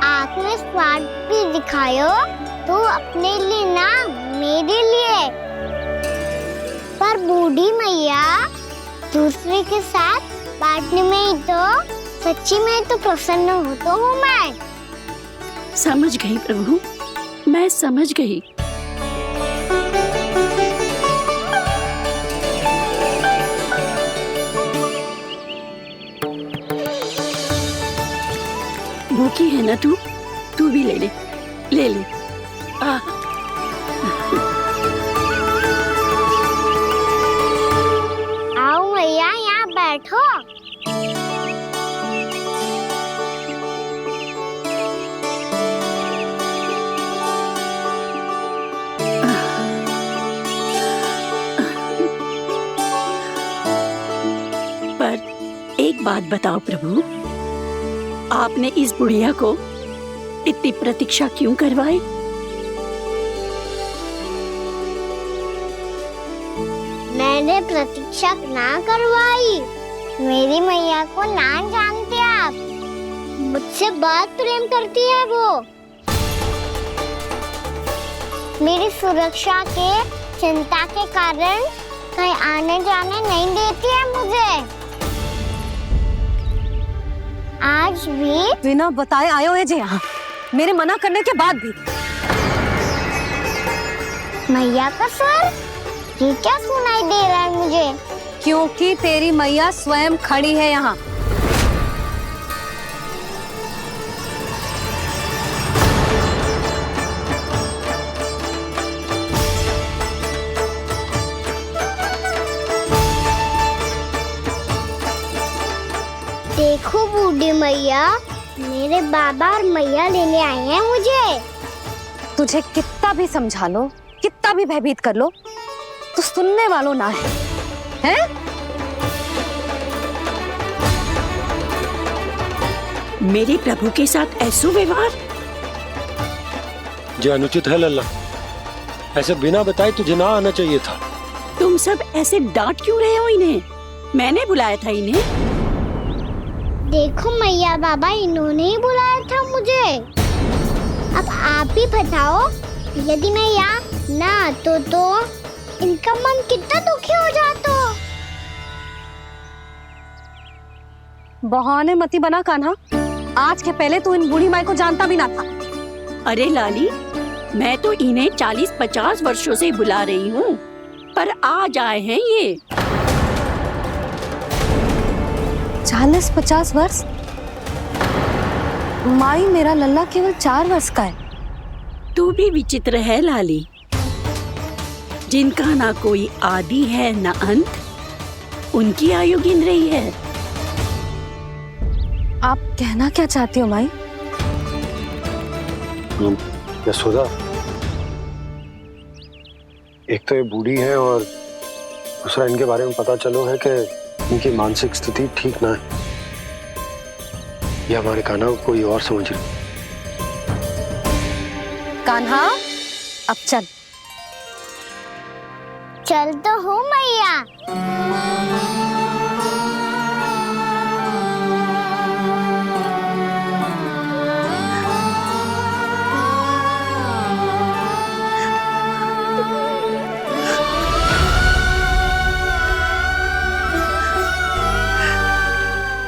[SPEAKER 1] आपने स्वार्थ भी दिखायो तो अपने लिए ना, मेरे लिए। पर बूढ़ी मैया, दूसरे के साथ बांटने में ही तो सच्ची में तो प्रसन्न होता हूँ मैं।
[SPEAKER 9] समझ गई प्रभु, मैं समझ गई। भूखी है ना तू? तू भी ले ले, ले ले।
[SPEAKER 1] आओ मैया, यहाँ बैठो।
[SPEAKER 9] बात बताओ प्रभु, आपने इस बुढ़िया को इतनी प्रतीक्षा क्यों करवाई?
[SPEAKER 1] मैंने प्रतीक्षा ना करवाई। मेरी मैया को ना जानते आप, मुझसे बहुत प्रेम करती है वो। मेरी सुरक्षा के चिंता के कारण कहीं आने जाने नहीं देती है मुझे। आज भी
[SPEAKER 3] बिना बताए आए हुए जे यहाँ, मेरे मना करने के बाद भी।
[SPEAKER 1] मैया का स्वर ये क्या सुनाई दे रहा है मुझे?
[SPEAKER 3] क्योंकि तेरी मैया स्वयं खड़ी है यहाँ।
[SPEAKER 1] देखो बूढ़ी मैया, मेरे बाबा और मैया लेने आए हैं मुझे।
[SPEAKER 3] तुझे कितना भी समझा लो, कितना भी भयभीत कर लो, तो सुनने वालों ना है, हैं?
[SPEAKER 9] मेरे प्रभु के साथ ऐसा व्यवहार
[SPEAKER 10] जो अनुचित है लल्ला। ऐसे बिना बताए तुझे ना आना चाहिए था।
[SPEAKER 9] तुम सब ऐसे डांट क्यों रहे हो इन्हें? मैंने बुलाया था इन्हें।
[SPEAKER 1] देखो मैया बाबा, इन्होंने ही बुलाया था मुझे। अब आप ही बताओ, यदि मैं यहाँ ना आतो तो इनका मन कितना दुखी हो जाता।
[SPEAKER 3] बहाने मती बना कान्हा, आज के पहले तू इन बूढ़ी माई को जानता भी ना था।
[SPEAKER 9] अरे लाली, मैं तो इन्हें 40-50 वर्षों से बुला रही हूँ, पर आज आए हैं ये।
[SPEAKER 3] 40-50 वर्ष? माई, मेरा लल्ला केवल 4 वर्ष का है।
[SPEAKER 9] तू भी विचित्र है लाली, जिनका ना कोई आदि है ना अंत, उनकी आयु गिन रही है।
[SPEAKER 3] आप कहना क्या चाहती हो माई?
[SPEAKER 10] यशोदा, एक तो ये बूढ़ी है और दूसरा इनके बारे में पता चलो है कि इनकी मानसिक स्थिति ठीक ना है। ये हमारे कान्हा को कोई और समझ रही।
[SPEAKER 3] कान्हा, अब चल।
[SPEAKER 1] चल तो हूँ मैया।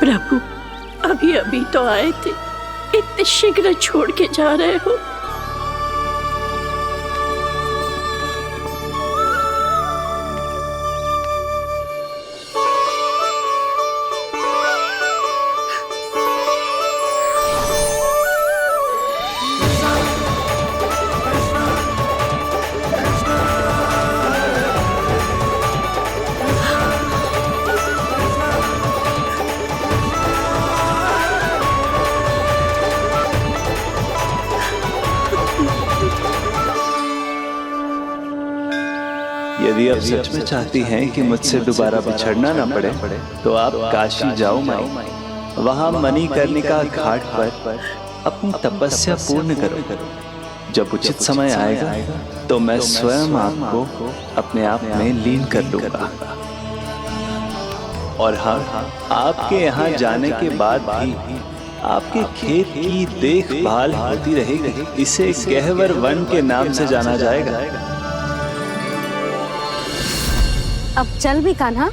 [SPEAKER 9] प्रभु, अभी अभी तो आए थे, इतने शीघ्र छोड़ के जा रहे हो।
[SPEAKER 5] यदि आप सच में चाहती हैं कि मुझसे दोबारा बिछड़ना न पड़े, तो आप काशी जाओ माई। वहां मणिकर्णिका घाट पर अपनी तपस्या पूर्ण करो। जब उचित समय आएगा तो मैं स्वयं आपको अपने आप में लीन कर लूंगा। और हाँ, आपके यहाँ जाने के बाद भी आपके खेत की देखभाल होती रहेगी। इसे गहवर वन के नाम से जाना जाएगा।
[SPEAKER 3] अब चल भी कान्हा,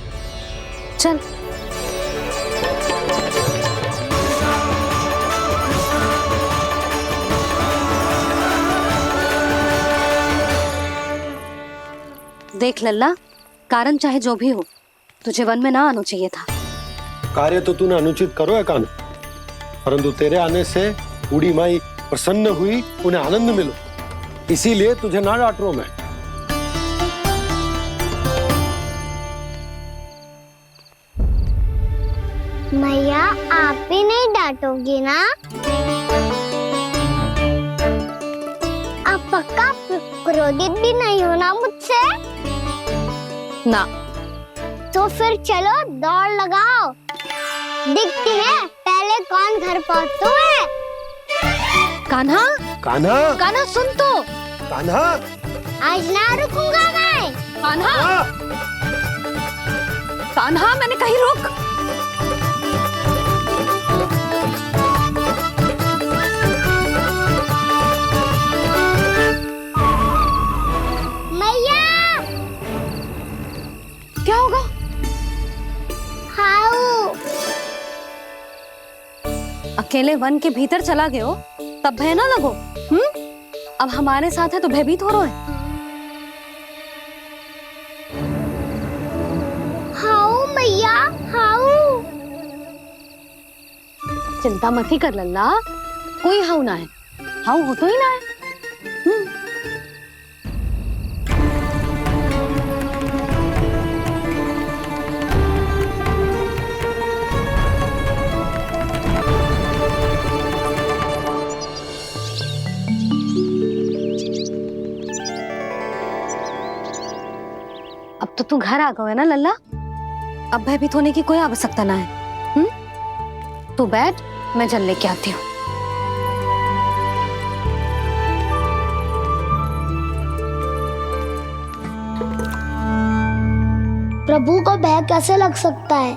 [SPEAKER 3] चल। देख लल्ला, कारण चाहे जो भी हो, तुझे वन में ना आना चाहिए था।
[SPEAKER 10] कार्य तो तूने अनुचित करो है कान्हा, परंतु तेरे आने से बूढ़ी माई प्रसन्न हुई, उन्हें आनंद मिलो, इसीलिए तुझे ना डांट रहा हूं मैं।
[SPEAKER 1] मैया, आप भी नहीं डांटोगी ना? आप पक्का क्रोधित भी नहीं हो ना मुझसे?
[SPEAKER 3] ना।
[SPEAKER 1] तो फिर चलो दौड़ लगाओ। दिखती है, पहले कौन घर पहुँचता है?
[SPEAKER 3] कान्हा,
[SPEAKER 10] कान्हा,
[SPEAKER 3] कान्हा सुन तो।
[SPEAKER 10] कान्हा,
[SPEAKER 1] आज ना रुकूंगा मैं।
[SPEAKER 3] कान्हा, कान्हा मैंने कहीं रुक।
[SPEAKER 1] मैया,
[SPEAKER 3] क्या होगा?
[SPEAKER 1] हाउ
[SPEAKER 3] अकेले वन के भीतर चला गए हो तब भय ना लगो। अब हमारे साथ है तो भयभीत हो रहे हैं।
[SPEAKER 1] हाउ मैया, हाउ।
[SPEAKER 3] चिंता मत ही कर लल्ला, कोई हाउ ना है। हाउ हो तो ही ना है। अब तो तू घर आ गया है ना लल्ला, अब भयभीत होने की कोई आवश्यकता ना है। तू बैठ, मैं जल लेके आती हूँ।
[SPEAKER 1] प्रभु को भय कैसे लग सकता है?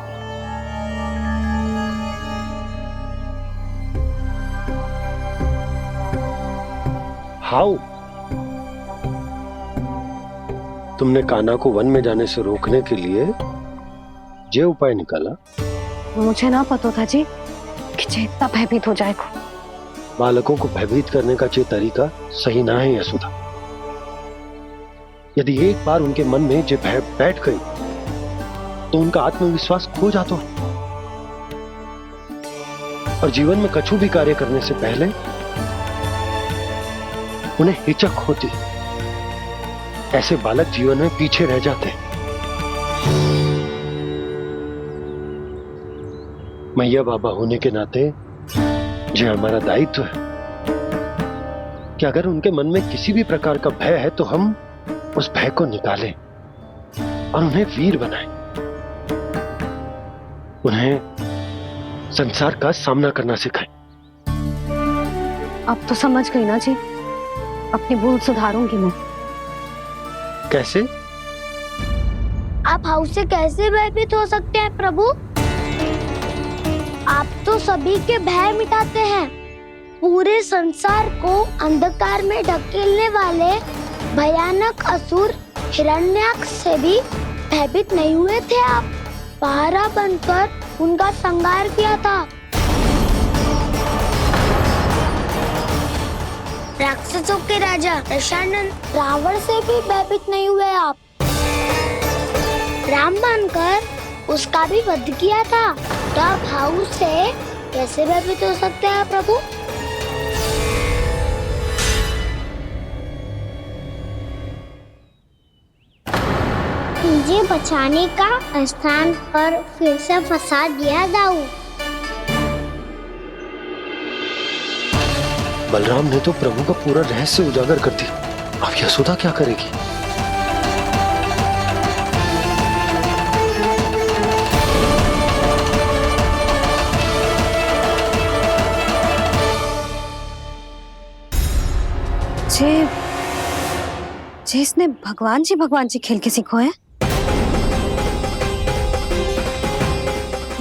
[SPEAKER 10] हाउ? तुमने कान्हा को वन में जाने से रोकने के लिए ये उपाय निकाला?
[SPEAKER 3] मुझे ना पता था जी कि जे इतना भयभीत हो जाएगा।
[SPEAKER 10] बालकों को भयभीत करने का ये तरीका सही ना है यशोदा। यदि एक बार उनके मन में ये भय बैठ गई तो उनका आत्मविश्वास खो जाता है और जीवन में कछु भी कार्य करने से पहले उन्हें हिचक होती। ऐसे बालक जीवन में पीछे रह जाते हैं। मैया बाबा होने के नाते ये हमारा दायित्व है कि अगर उनके मन में किसी भी प्रकार का भय है तो हम उस भय को निकालें और उन्हें वीर बनाएं, उन्हें संसार का सामना करना सिखाएं।
[SPEAKER 3] अब तो समझ गई ना जी, अपनी भूल सुधारूंगी मैं।
[SPEAKER 10] कैसे?
[SPEAKER 1] आप हाउ से कैसे भयभीत हो सकते हैं प्रभु? आप तो सभी के भय मिटाते हैं। पूरे संसार को अंधकार में ढकेलने वाले भयानक असुर हिरण्याक्ष से भी भयभीत नहीं हुए थे आप। पहरा बनकर उनका संहार किया था। राक्षसों के राजा दशानन रावण से भी भयभीत नहीं हुए आप। राम बनकर उसका भी वध किया था। तो आप हाउ से कैसे भयभीत हो सकते हैं प्रभु? मुझे बचाने का स्थान पर फिर से फंसा दिया दाऊ।
[SPEAKER 10] बलराम ने तो प्रभु का पूरा रहस्य उजागर कर दिया। अब यशोदा क्या करेगी?
[SPEAKER 3] जे इसने भगवान जी खेल के सीखो है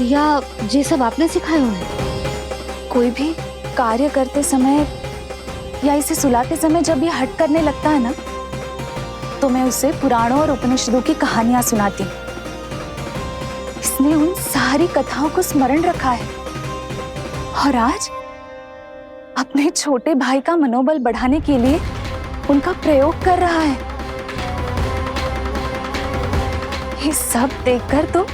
[SPEAKER 3] या जे सब आपने सिखाए हुए हैं?
[SPEAKER 4] कोई भी कार्य करते समय या इसे सुलाते समय जब ये हट करने लगता है ना, तो मैं उसे पुराणों और उपनिषदों की कहानियां सुनाती हूँ। इसने उन सारी कथाओं को स्मरण रखा है और आज अपने छोटे भाई का मनोबल बढ़ाने के लिए उनका प्रयोग कर रहा है। ये सब देखकर तो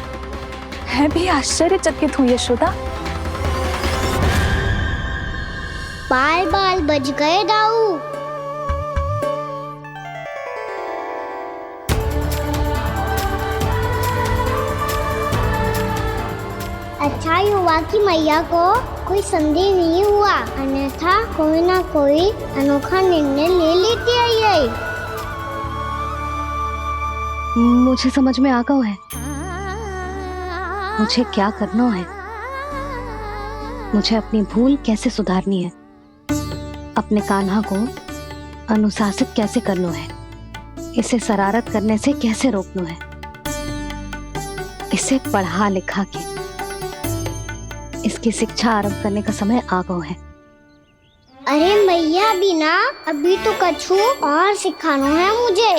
[SPEAKER 4] मैं भी आश्चर्यचकित हूँ यशोदा।
[SPEAKER 1] बाल बाल बज गए दाऊ। अच्छा ही हुआ कि मैया को कोई संदेह नहीं हुआ, अन्यथा कोई ना कोई अनोखा निर्णय ले लेती है ये।
[SPEAKER 3] मुझे समझ में आ गया है मुझे क्या करना है। मुझे अपनी भूल कैसे सुधारनी है, अपने कान्हा को अनुशासित कैसे करना है, इसे शरारत करने से कैसे रोकना है, इसे पढ़ा लिखा के इसकी शिक्षा आरंभ करने का समय आ गया है।
[SPEAKER 1] अरे मैया बिना, अभी तो कछु और सिखाना है मुझे।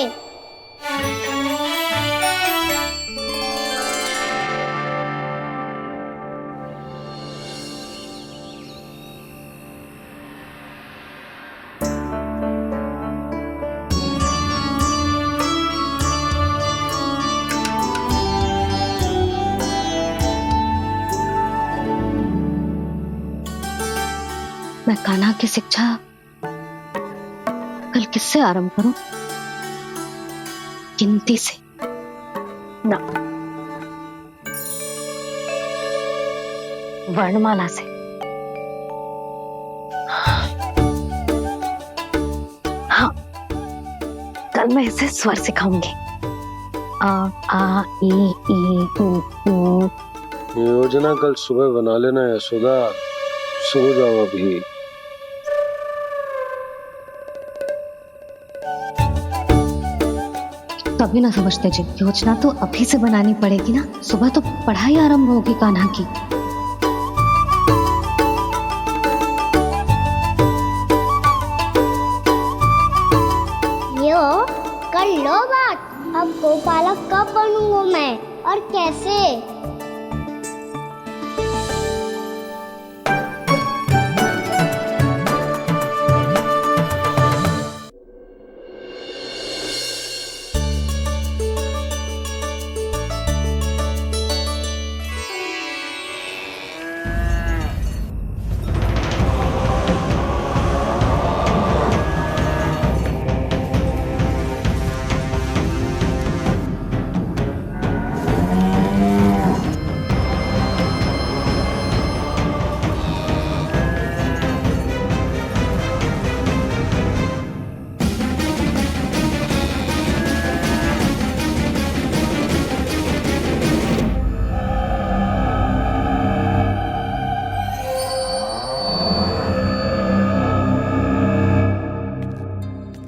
[SPEAKER 3] मैं कान्हा की शिक्षा कल किससे आरंभ करूं? गिनती से ना, वर्णमाला से। हाँ, कल मैं इसे स्वर सिखाऊंगी। आ आ ई ई उ।
[SPEAKER 10] योजना कल सुबह बना लेना यशोदा, सो जाओ अभी।
[SPEAKER 3] तभी ना समझते जी, योजना तो अभी से बनानी पड़ेगी ना, सुबह तो पढ़ाई आरंभ होगी कान्हा की।
[SPEAKER 1] यो कर लो बात, अब गोपालक कब बनूंगा मैं और कैसे?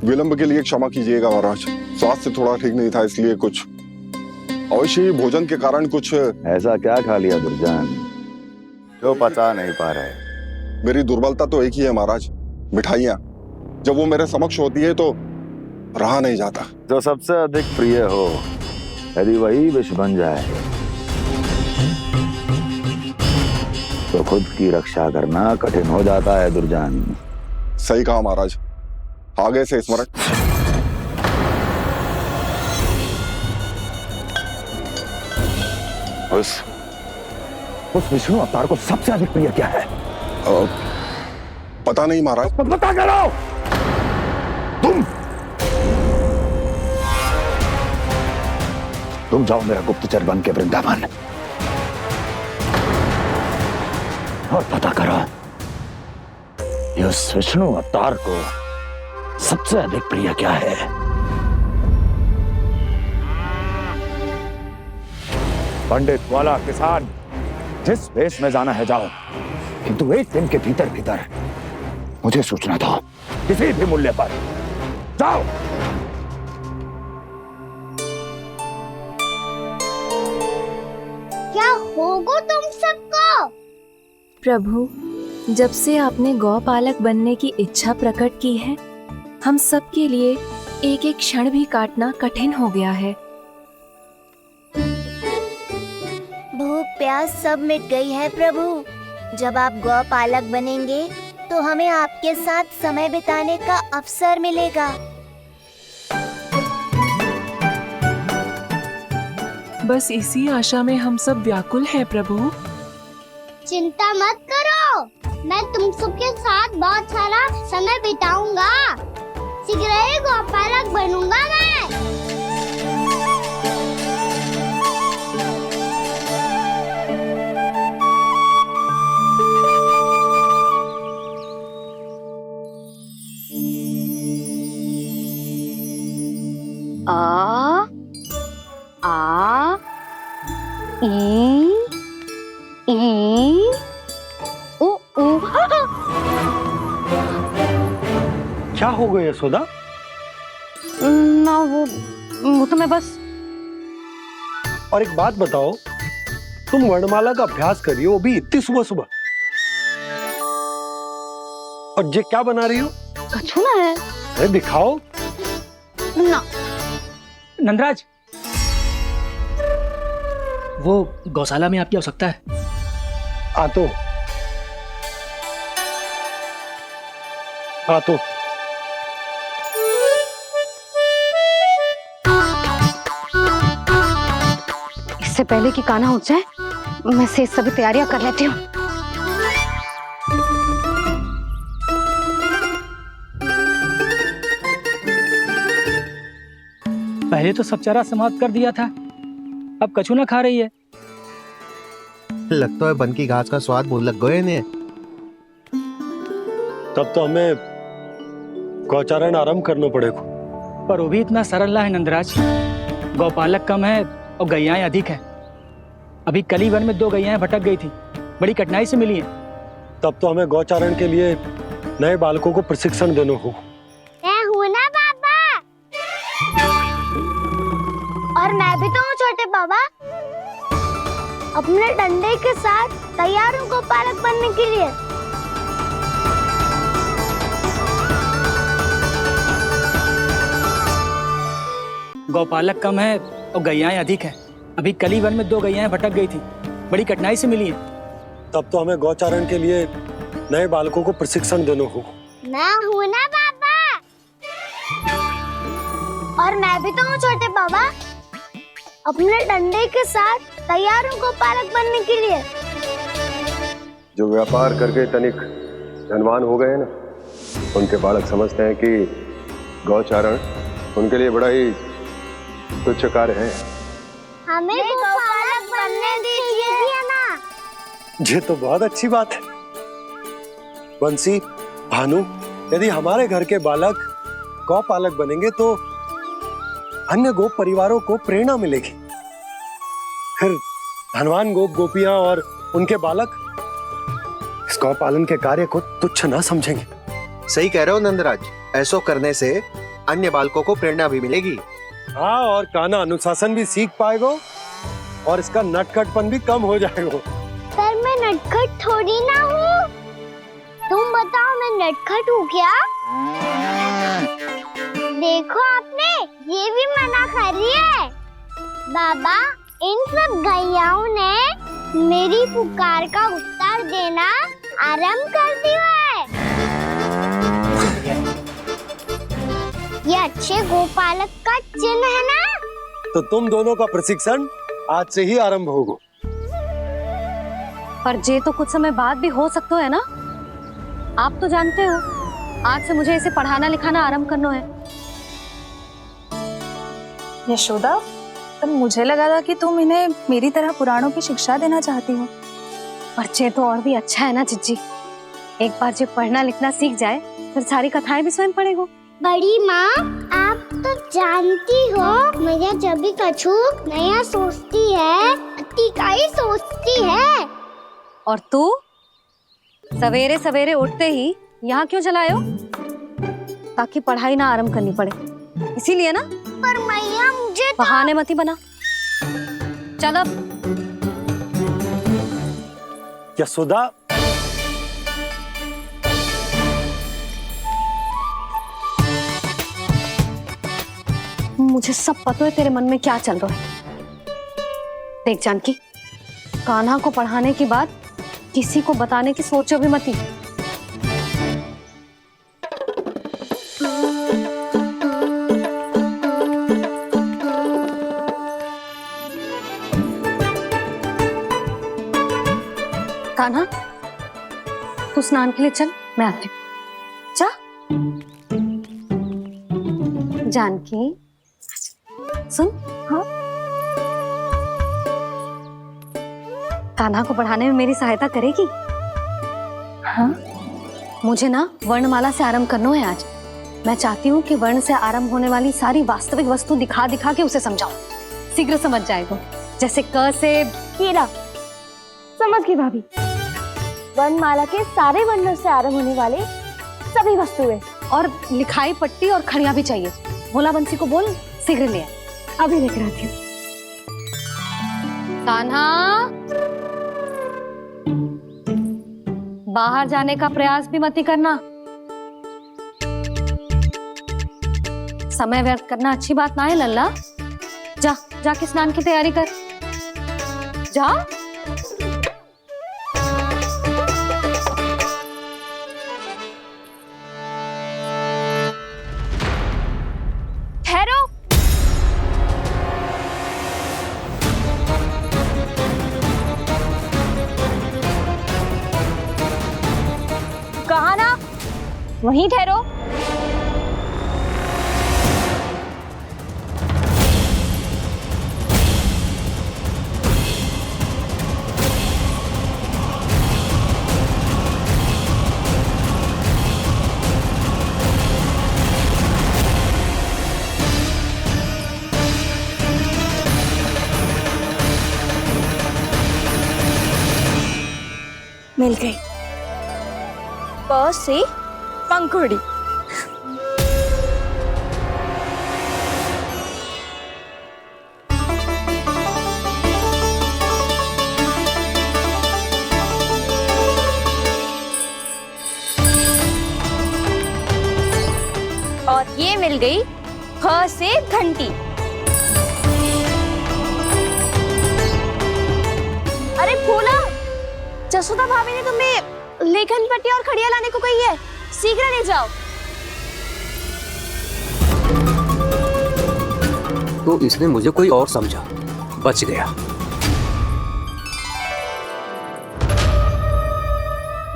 [SPEAKER 15] विलंब के लिए क्षमा कीजिएगा महाराज, स्वास्थ्य थोड़ा ठीक नहीं था इसलिए कुछ अवश्य ही भोजन के कारण कुछ।
[SPEAKER 16] ऐसा क्या खा लिया दुर्जन जो पचा नहीं पा रहे?
[SPEAKER 15] मेरी दुर्बलता तो एक ही है महाराज, मिठाइयाँ। जब वो मेरे समक्ष होती है तो रहा नहीं जाता।
[SPEAKER 16] जो सबसे अधिक प्रिय हो, यदि वही विष बन जाए तो खुद की रक्षा करना कठिन हो जाता है दुर्जन।
[SPEAKER 15] सही कहा महाराज, आगे से स्मरण।
[SPEAKER 16] उस विष्णु अवतार को सबसे अधिक प्रिय क्या है?
[SPEAKER 15] पता नहीं महाराज।
[SPEAKER 16] पता करो। तुम जाओ मेरा गुप्तचर बन के वृंदावन और पता करो उस विष्णु अवतार को सबसे अधिक प्रिय क्या है। पंडित वाला किसान जिस वेश में जाना है जाओ, किंतु एक दिन के भीतर भीतर मुझे सूचना दो, किसी भी मूल्य पर। जाओ।
[SPEAKER 1] क्या होगा तुम सबको?
[SPEAKER 13] प्रभु, जब से आपने गौपालक बनने की इच्छा प्रकट की है, हम सब के लिए एक एक क्षण भी काटना कठिन हो गया है।
[SPEAKER 2] भूख प्यास सब मिट गई है प्रभु। जब आप गौपालक बनेंगे तो हमें आपके साथ समय बिताने का अवसर मिलेगा।
[SPEAKER 13] बस इसी आशा में हम सब व्याकुल हैं प्रभु।
[SPEAKER 1] चिंता मत करो, मैं तुम सबके साथ बहुत सारा समय बिताऊंगा। शीघ्र ही गोपालक बनूंगा मैं।
[SPEAKER 3] आ आ ई ई उ
[SPEAKER 10] क्या हो गया यशोदा?
[SPEAKER 3] ना वो तो मैं बस।
[SPEAKER 10] और एक बात बताओ, तुम वर्णमाला का अभ्यास कर रही हो, वो भी इतनी सुबह सुबह, और ये क्या बना रही हो?
[SPEAKER 3] कछुआ है।
[SPEAKER 10] अरे दिखाओ
[SPEAKER 3] ना।
[SPEAKER 11] नंदराज, वो गौशाला में आपकी आवश्यकता है।
[SPEAKER 10] आतो आतो।
[SPEAKER 3] इससे पहले कि कान्हा उठ जाए, मैं से सभी तैयारियां कर लेती हूँ।
[SPEAKER 11] पहले तो सब चारा समाप्त कर दिया था, अब कछू ना खा रही है।
[SPEAKER 17] लगता है बन की घास का स्वाद भूल लग गए इन्हें।
[SPEAKER 10] तब तो हमें गौचारण आरंभ करना पड़ेगा।
[SPEAKER 11] पर वो भी इतना सरल ना है नंदराज। गौपालक कम है और गैयाएं अधिक है। अभी कल ही वन में 2 गैयाएं भटक गई थी, बड़ी कठिनाई से मिली हैं।
[SPEAKER 10] तब तो हमें गौचारण के लिए नए बालकों को प्रशिक्षण देना होगा।
[SPEAKER 2] मैं हूँ ना बाबा, और मैं भी तो हूँ छोटे बाबा। अपने डंडे के साथ तैयार हूँ गौपालक बनने के लिए।
[SPEAKER 11] गौपालक कम है और गैयाएं अधिक है। अभी कल ही वन में 2 गैयाएं भटक गई थी, बड़ी कठिनाई से मिली हैं।
[SPEAKER 10] तब तो हमें गौचारण के लिए नए बालकों को प्रशिक्षण देना होगा।
[SPEAKER 2] मैं हूँ ना बाबा, और मैं भी तो हूँ छोटे बाबा। अपने डंडे के साथ तैयार हूँ गौपालक बनने के लिए।
[SPEAKER 10] जो व्यापार करके तनिक धनवान हो गए ना, उनके बालक समझते हैं कि गौचारण उनके लिए बड़ा ही तुच्छ कार्य है।
[SPEAKER 2] हमें गौपालक बनने दीजिए ना।
[SPEAKER 10] ये तो बहुत अच्छी बात है। बंसी, भानु, यदि हमारे घर के बालक गौपालक बनेंगे तो अन्य गोप परिवारों को प्रेरणा मिलेगी। फिर धनवान गोप गोपियां और उनके बालक इस गौपालन के कार्य को तुच्छ ना समझेंगे।
[SPEAKER 17] सही कह रहे हो नंदराज, ऐसा करने से अन्य बालकों को प्रेरणा भी मिलेगी।
[SPEAKER 10] हाँ, और कान्हा अनुशासन भी सीख पाएगा और इसका नटखटपन भी कम हो जाएगा।
[SPEAKER 2] पर मैं नटखट थोड़ी ना हूँ। तुम बताओ, मैं नटखट हूँ क्या? देखो आपने, ये भी मना कर रही है। बाबा, इन सब गैयाओं ने मेरी पुकार का उत्तर देना आरंभ कर दिया है। ये अच्छे गोपालक का चिन्ह है ना?
[SPEAKER 10] तो तुम दोनों का प्रशिक्षण आज से ही आरंभ होगा।
[SPEAKER 3] पर जे तो कुछ समय बाद भी हो सकता है ना। आप तो जानते हो, आज से मुझे इसे पढ़ाना लिखाना आरंभ करना है।
[SPEAKER 4] यशोदा, पर मुझे लगा था कि तुम इन्हें मेरी तरह पुराणों की शिक्षा देना चाहती हो।
[SPEAKER 3] पर जे तो और भी अच्छा है ना जिज्जी। एक बार जब पढ़ना लिखना सीख जाए, फिर सारी कथाएं भी स्वयं पढ़ेगा।
[SPEAKER 2] बड़ी माँ, आप तो जानती हो, मैया जब भी कछु नया सोचती है, का ही सोचती है।
[SPEAKER 3] और तू सवेरे सवेरे उठते ही यहाँ क्यों चलाए हो? ताकि पढ़ाई ना आरंभ करनी पड़े, इसीलिए ना।
[SPEAKER 2] पर मैया मुझे
[SPEAKER 3] बहाने मती बना। चल अब।
[SPEAKER 10] यशोदा,
[SPEAKER 3] मुझे सब पता है तेरे मन में क्या चल रहा है। देख जानकी, कान्हा को पढ़ाने की बात किसी को बताने की सोचो भी मती। कान्हा, तू स्नान के लिए चल, मैं आती हूँ। जा। जानकी, सुन। हाँ, कान्हा को पढ़ाने में मेरी सहायता करेगी? हाँ, मुझे ना वर्णमाला से आरंभ करना है आज। मैं चाहती हूँ कि वर्ण से आरंभ होने वाली सारी वास्तविक वस्तु दिखा दिखा के उसे समझाऊं। शीघ्र समझ जाएगा। जैसे क से
[SPEAKER 2] कीड़ा। समझ गई भाभी। वर्णमाला के सारे वर्णों से आरंभ होने वाले सभी वस्तुएं।
[SPEAKER 3] और लिखाई पट्टी और खड़िया भी चाहिए। भोला बंसी को बोल शीघ्र ले आए।
[SPEAKER 2] अभी लेकर आती हूँ।
[SPEAKER 3] कान्हा, बाहर जाने का प्रयास भी मत ही करना। समय व्यर्थ करना अच्छी बात ना है लल्ला। जा जाके स्नान की तैयारी कर। जा।
[SPEAKER 2] ठहरो। कहा ना, वहीं ठहरो। मिल गई। प से पंखुड़ी। और ये मिल गई फ से घंटी। अरे फूला, जसोदा भाभी ने तुम्हें लेखन पट्टी और खड़िया लाने को कही है, शीघ्र ले जाओ।
[SPEAKER 18] तो इसने मुझे कोई और समझा, बच गया।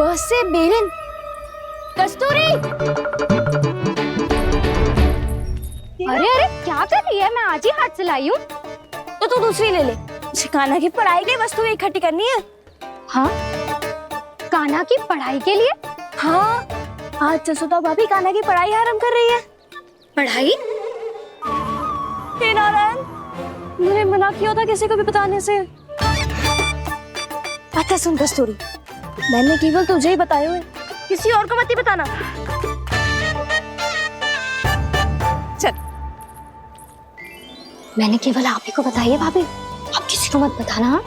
[SPEAKER 2] बस से बेलन। कस्तूरी, अरे अरे क्या कर रही है? मैं आज ही हाथ से लाई हूँ। तो तू दूसरी ले ले। कान्हा की पढ़ाई की वस्तु इकट्ठी करनी है। हाँ, कान्हा की पढ़ाई के लिए? हाँ, आज जसोदा भाभी कान्हा की पढ़ाई आरंभ कर रही है। पढ़ाई? हे नारायण, मैंने मना किया था किसी को भी बताने से। अच्छा सुन कस्तूरी, मैंने केवल तुझे ही बताया हुए, किसी और को मत ही बताना। चल। मैंने केवल आप ही को बताई है भाभी, आप किसी को मत बताना। हाँ?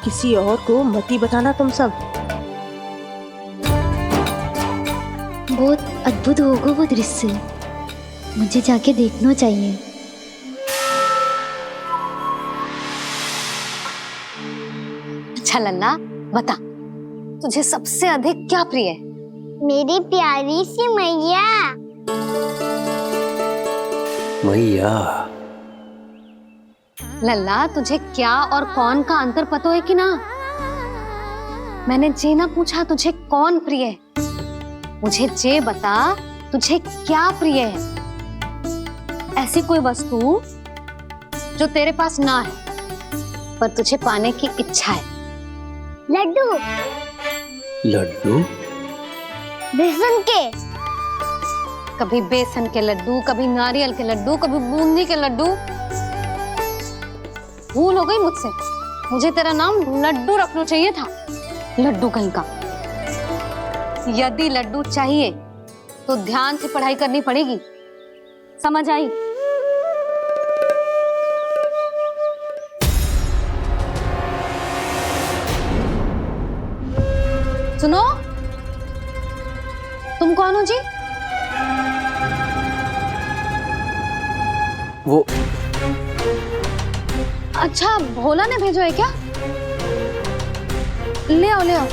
[SPEAKER 19] किसी और को मत ही बताना तुम सब।
[SPEAKER 1] बहुत अद्भुत होगा वो दृश्य, मुझे जाके देखना चाहिए।
[SPEAKER 3] अच्छा लल्ला, बता तुझे सबसे अधिक क्या प्रिय है?
[SPEAKER 1] मेरी प्यारी सी मैया।
[SPEAKER 18] मैया।
[SPEAKER 3] लल्ला, तुझे क्या और कौन का अंतर पता है कि ना? मैंने जे ना पूछा तुझे कौन प्रिय है, मुझे जे बता तुझे क्या प्रिय है। ऐसी कोई वस्तु जो तेरे पास ना है पर तुझे पाने की इच्छा है।
[SPEAKER 1] लड्डू।
[SPEAKER 18] लड्डू?
[SPEAKER 1] बेसन के।
[SPEAKER 3] कभी बेसन के लड्डू, कभी नारियल के लड्डू, कभी बूंदी के लड्डू। भूल हो गई मुझसे, मुझे तेरा नाम लड्डू रखना चाहिए था। लड्डू कहीं का। यदि लड्डू चाहिए तो ध्यान से पढ़ाई करनी पड़ेगी, समझ आई? सुनो, तुम कौन हो जी?
[SPEAKER 18] वो
[SPEAKER 3] अच्छा, भोला ने भेजो है क्या? ले आओ ले आओ।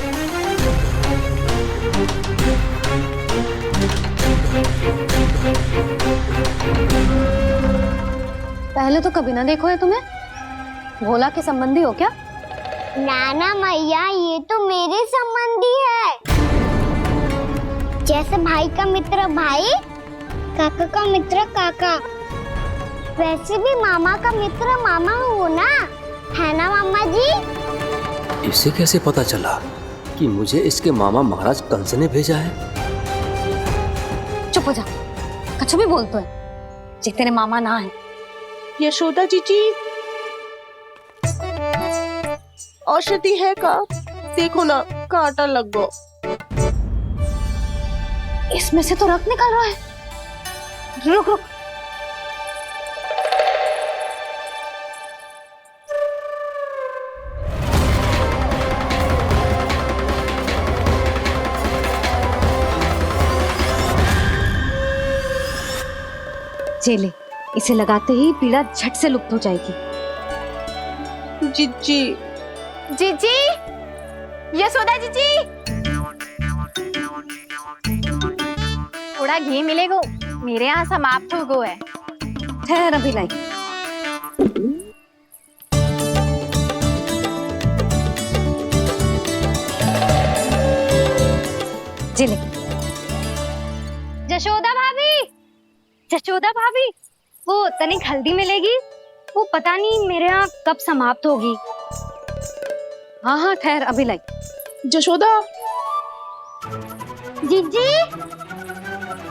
[SPEAKER 3] पहले तो कभी ना देखो है तुम्हें। भोला के संबंधी हो क्या?
[SPEAKER 1] नाना मैया, ये तो मेरे संबंधी है। जैसे भाई का मित्र भाई, काका का मित्र काका, वैसे भी मामा का मित्र मामा हो ना, है ना मामा जी?
[SPEAKER 18] इसे कैसे पता चला कि मुझे इसके मामा महाराज कंस ने भेजा है?
[SPEAKER 3] चुप हो जा, कुछ भी बोलते है जे तेरे मामा ना है।
[SPEAKER 19] यशोदा जीजी, औषधि है का? देखो ना, कांटा लग गो।
[SPEAKER 3] इसमें से तो रक्त निकल रहा है। रुक रुक। चले, इसे लगाते ही पीड़ा झट से लुप्त हो जाएगी।
[SPEAKER 19] जीजी,
[SPEAKER 2] जीजी, यशोदा जीजी, थोड़ा घी मिलेगा, मेरे यहाँ समाप्त हो गया है।
[SPEAKER 3] ठहर अभी लाई। चले।
[SPEAKER 2] जशोदा भाभी, जशोदा भाभी, वो तनिक हल्दी मिलेगी? वो पता नहीं मेरे यहाँ कब समाप्त होगी।
[SPEAKER 3] हाँ हाँ ठहर अभी लाई।
[SPEAKER 19] जशोदा,
[SPEAKER 2] जीजी,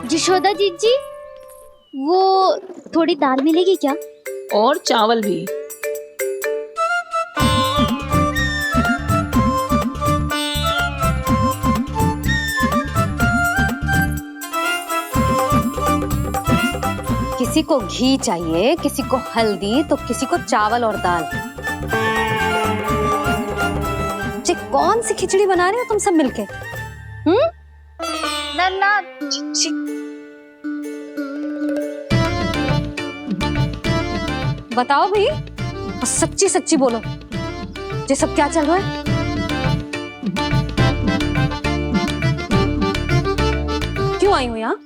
[SPEAKER 2] जशोदा जीजी, वो थोड़ी दाल मिलेगी क्या?
[SPEAKER 19] और चावल भी।
[SPEAKER 3] किसी को घी चाहिए, किसी को हल्दी, तो किसी को चावल और दाल। जी कौन सी खिचड़ी बना रहे हो तुम सब मिलके?
[SPEAKER 2] नन्ना,
[SPEAKER 3] बताओ भाई, और सच्ची सच्ची बोलो, ये सब क्या चल रहा है? क्यों आई हूँ यहाँ?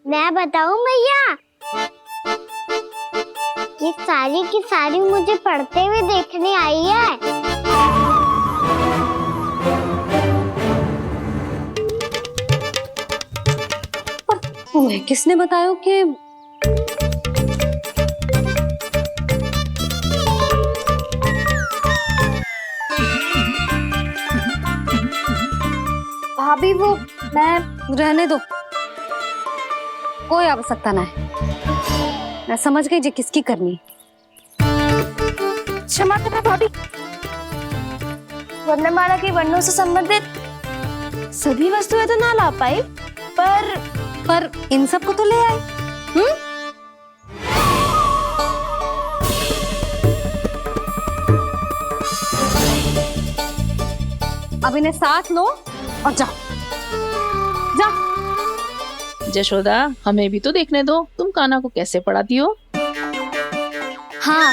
[SPEAKER 1] मैं बताऊं भैया, ये सारी की सारी मुझे पढ़ते हुए देखने आई है।
[SPEAKER 3] पर तुम्हें किसने बताया कि
[SPEAKER 2] भाभी वो मैं
[SPEAKER 3] रहने दो, कोई आवश्यकता ना है। मैं समझ गई जी किसकी करनी।
[SPEAKER 2] क्षमा करना भाभी, वर्णमाला के वर्णों से संबंधित सभी वस्तुएं तो ना ला पाई, पर
[SPEAKER 3] इन सब को तो ले आए। अब इन्हें साथ लो और जाओ। जा।
[SPEAKER 19] जशोदा, हमें भी तो देखने दो, तुम कान्हा को कैसे पढ़ाती हो।
[SPEAKER 2] हाँ,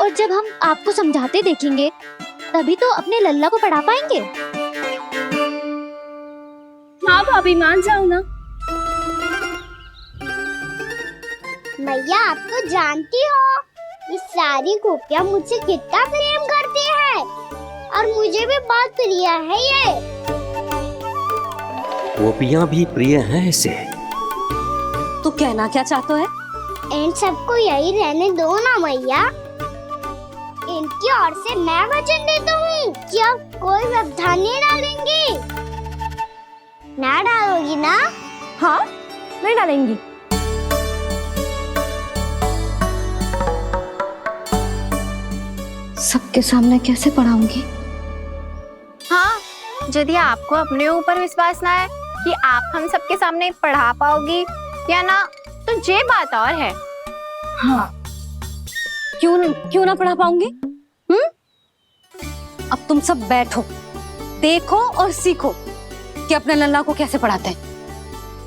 [SPEAKER 2] और जब हम आपको समझाते देखेंगे तभी तो अपने लल्ला को पढ़ा पाएंगे। हाँ भाभी, मान जाओ ना।
[SPEAKER 1] मैया, आप तो जानती हो ये सारी गोपियां मुझसे कितना प्रेम करती है, और मुझे भी बहुत प्रिय है ये।
[SPEAKER 18] गोपियां भी प्रिय हैं इसे।
[SPEAKER 3] तू कहना क्या चाहता है?
[SPEAKER 1] इन सबको यही रहने दो ना मैया। इनकी ओर से मैं वचन देता हूँ कि अब कोई व्यवधान नहीं डालेंगी। ना डालोगी ना?
[SPEAKER 2] हाँ, मैं डालेंगी।
[SPEAKER 3] सबके सामने कैसे पढ़ाऊंगी?
[SPEAKER 2] हाँ, यदि आपको अपने ऊपर विश्वास ना है कि आप हम सबके सामने पढ़ा पाओगी या ना, तो ये बात और है।
[SPEAKER 3] हाँ, क्यों ना पढ़ा पाऊंगी? अब तुम सब बैठो, देखो और सीखो कि अपने लल्ला को कैसे पढ़ाते हैं।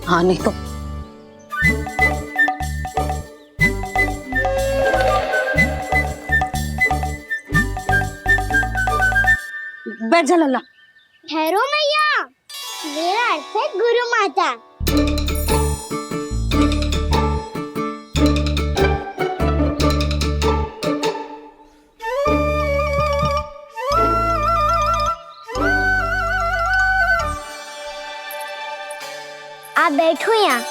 [SPEAKER 3] हाँ नहीं तो बैठ जा लल्ला।
[SPEAKER 1] ठहरो मैया, मेरा अर्थ है गुरु माता। आप बैठो यहाँ।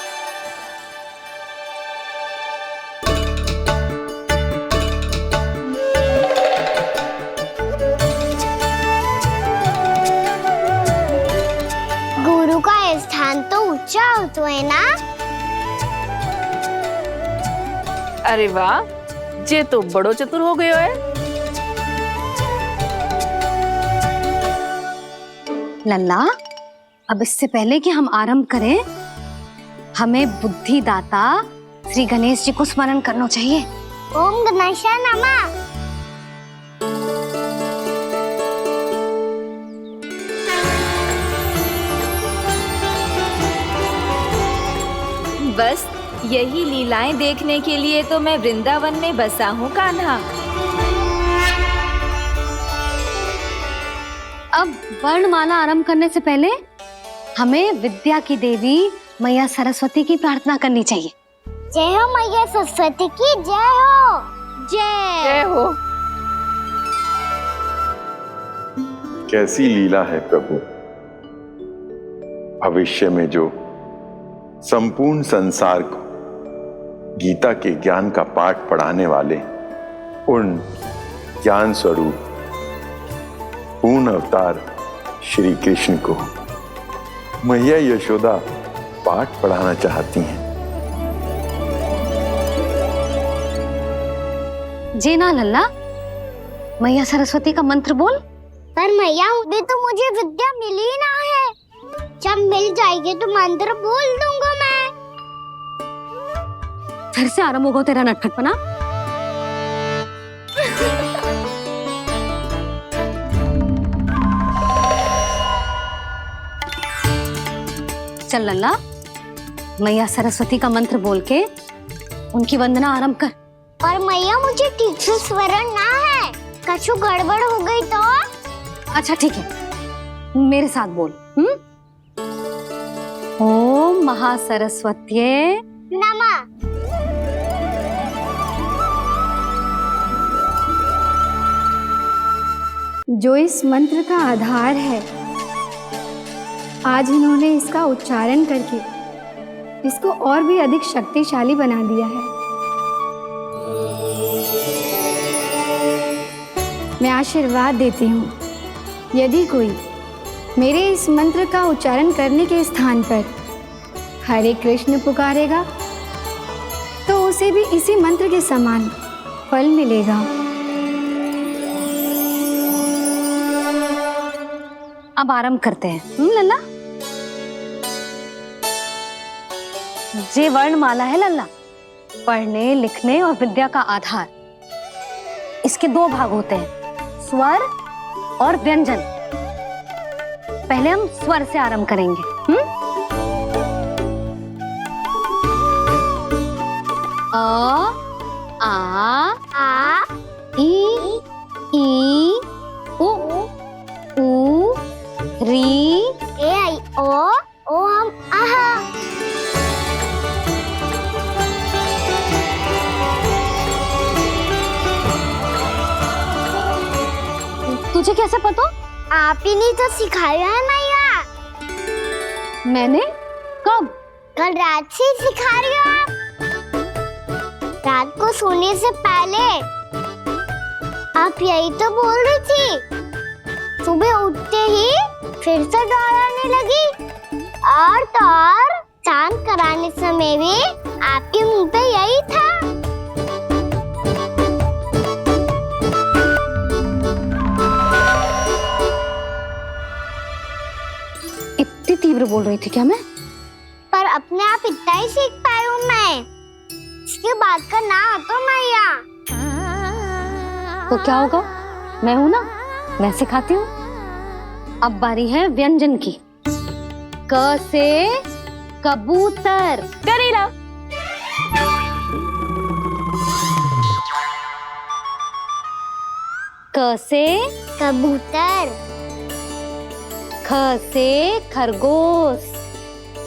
[SPEAKER 1] गुरु का स्थान तो ऊंचा होता है ना?
[SPEAKER 19] अरे वाह, जे तो बड़ो चतुर हो गयो है।
[SPEAKER 3] लल्ला, अब इससे पहले कि हम आरंभ करें, हमें बुद्धिदाता श्री गणेश जी को स्मरण करना चाहिए।
[SPEAKER 1] ओम गणेशाय नमः।
[SPEAKER 8] बस यही लीलाएं देखने के लिए तो मैं वृंदावन में बसा हूँ कान्हा।
[SPEAKER 3] अब वर्णमाला आरंभ करने से पहले हमें विद्या की देवी मैया सरस्वती की प्रार्थना करनी चाहिए।
[SPEAKER 1] जय हो मैया सरस्वती की जय हो।
[SPEAKER 8] जय हो।
[SPEAKER 15] कैसी लीला है प्रभु, भविष्य में जो संपूर्ण संसार को गीता के ज्ञान का पाठ पढ़ाने वाले उन ज्ञान स्वरूप पूर्ण अवतार श्री कृष्ण को मैया यशोदा पाठ पढ़ाना चाहती हैं।
[SPEAKER 3] जी ना लल्ला, मैया सरस्वती का मंत्र बोल।
[SPEAKER 1] पर मैया अभी तो मुझे विद्या मिली ना है, जब मिल जाएगी तो मंत्र बोल दूंगा मैं।
[SPEAKER 3] फिर से आरंभ होगा तेरा नटखटपना। चल लल्ला, मैया सरस्वती का मंत्र बोल के उनकी वंदना आरंभ कर।
[SPEAKER 1] और मैया मुझे ठीक से स्मरण ना है, कछु गड़बड़ हो गई तो?
[SPEAKER 3] अच्छा ठीक है, मेरे साथ बोल। ओम महासरस्वत्ये
[SPEAKER 1] नमः।
[SPEAKER 2] जो इस मंत्र का आधार है, आज इन्होंने इसका उच्चारण करके इसको और भी अधिक शक्तिशाली बना दिया है। मैं आशीर्वाद देती हूँ, यदि कोई मेरे इस मंत्र का उच्चारण करने के स्थान पर हरे कृष्ण पुकारेगा तो उसे भी इसी मंत्र के समान फल मिलेगा।
[SPEAKER 3] अब आरंभ करते हैं। लल्ला, जे वर्णमाला है लल्ला, पढ़ने लिखने और विद्या का आधार। इसके दो भाग होते हैं, स्वर और व्यंजन। पहले हम स्वर से आरंभ करेंगे। अ, आ, ई, उ, री,
[SPEAKER 1] ए आई ओ हम आहा।
[SPEAKER 3] तुझे कैसे पता?
[SPEAKER 1] आप ही ने तो सिखाया है मैया।
[SPEAKER 3] मैंने? कब?
[SPEAKER 1] कल रात से सिखा रही हो आप। रात को सोने से पहले आप यही तो बोल रही थी। सुबह उठते ही फिर से दोहराने लगी, और तो और स्नान कराने समय भी आपके मुंह पे यही था।
[SPEAKER 3] इतनी तीव्र बोल रही थी क्या मैं?
[SPEAKER 1] पर अपने आप इतना ही सीख पाई हूँ मैं। इसके बाद का ना तो मैया।
[SPEAKER 3] तो क्या होगा? मैं हूं ना, मैं सिखाती हूँ। अब बारी है व्यंजन की। क से कबूतर। करेला। क से
[SPEAKER 1] कबूतर।
[SPEAKER 3] ख से खरगोश।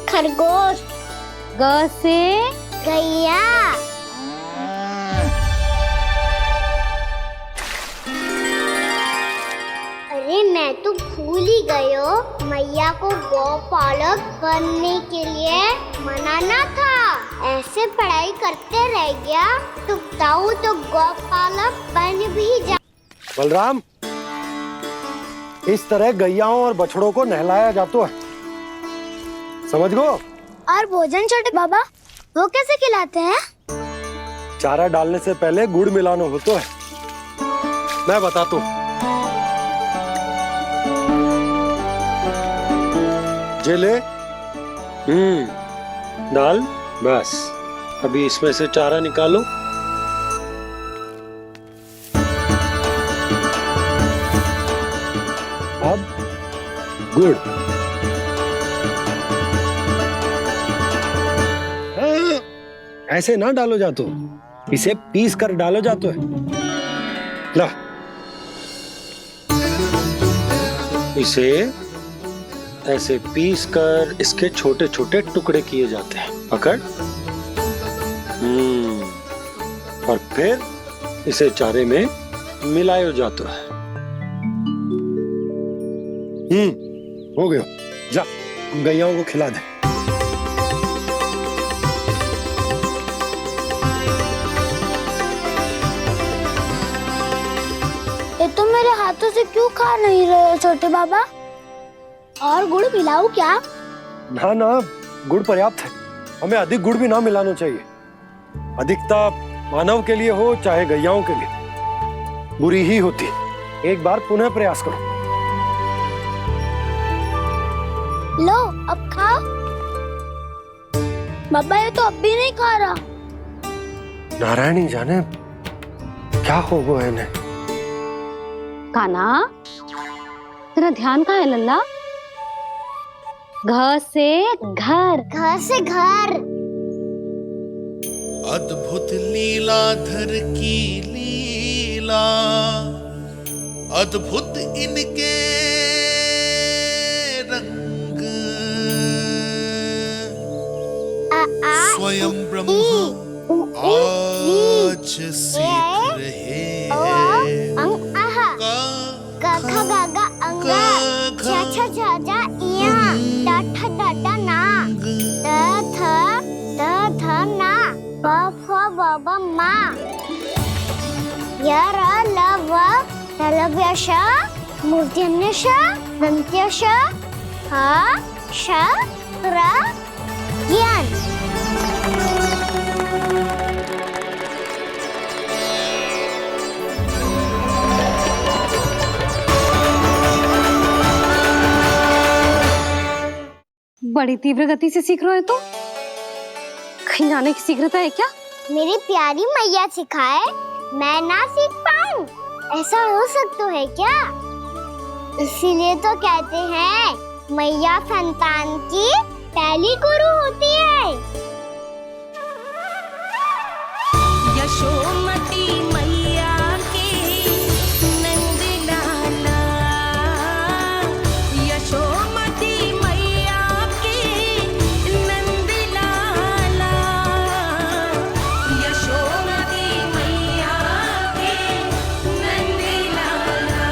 [SPEAKER 1] खरगोश।
[SPEAKER 3] ग से
[SPEAKER 1] गैया। अरे मैं तो भूल ही गई हो, मैया को गौपालक बनने के लिए मनाना था। ऐसे पढ़ाई करते रह गया तो बताऊं तो गौपालक बन भी जा।
[SPEAKER 10] बलराम, इस तरह गैयाओं और बछड़ों को नहलाया जाता है, समझ गो?
[SPEAKER 2] और भोजन छोटे बाबा, वो कैसे खिलाते हैं?
[SPEAKER 10] चारा डालने से पहले गुड़ मिलाना होता है, मैं बताता हूँ। जे ले, दाल बस, अभी इसमें से चारा निकालो। अब गुड़। हाँ, ऐसे ना डालो जातो, इसे पीस कर डालो जातो है। ला, इसे ऐसे पीस कर इसके छोटे छोटे टुकड़े किए जाते हैं। पकड़। और फिर इसे चारे में मिलायो जाता है। हो गया, जा गैयाओं को खिला दे।
[SPEAKER 2] ये तुम मेरे हाथों से क्यों खा नहीं रहे हो छोटे बाबा? और गुड़ मिलाऊं क्या?
[SPEAKER 10] ना ना, गुड़ पर्याप्त है। हमें अधिक गुड़ भी ना मिलाना चाहिए। अधिकता मानव के लिए हो चाहे गैयाओं के लिए बुरी ही होती। एक बार पुनः प्रयास करो।
[SPEAKER 2] लो अब खाओ। बाबा ये तो अब भी नहीं खा रहा।
[SPEAKER 10] नारायणी जाने क्या हो गया इन्हें।
[SPEAKER 3] काना, तेरा ध्यान कहाँ है लल्ला? घ से घर,
[SPEAKER 2] घर से घर।
[SPEAKER 14] अद्भुत लीलाधर की लीला, अद्भुत इनके रंग, स्वयं ब्रह्मा आज सीख रहे हैं।
[SPEAKER 1] बाबा माँ यार लव लव्यश मूर्तिन्यश दंत्यश हा श प्र ज्ञान।
[SPEAKER 3] बड़ी तीव्र गति से सीख रहे हो तो कहीं जाने की शीघ्रता है क्या?
[SPEAKER 1] मेरी प्यारी मैया सिखाए, मैं ना सीख पाऊं, ऐसा हो सकता है क्या? इसीलिए तो कहते हैं मैया संतान की पहली गुरु होती है।
[SPEAKER 6] यशोमती मैया के नंद लाला, यशोमती मैया के नंद लाला, यशोमती मैया के नंद लाला,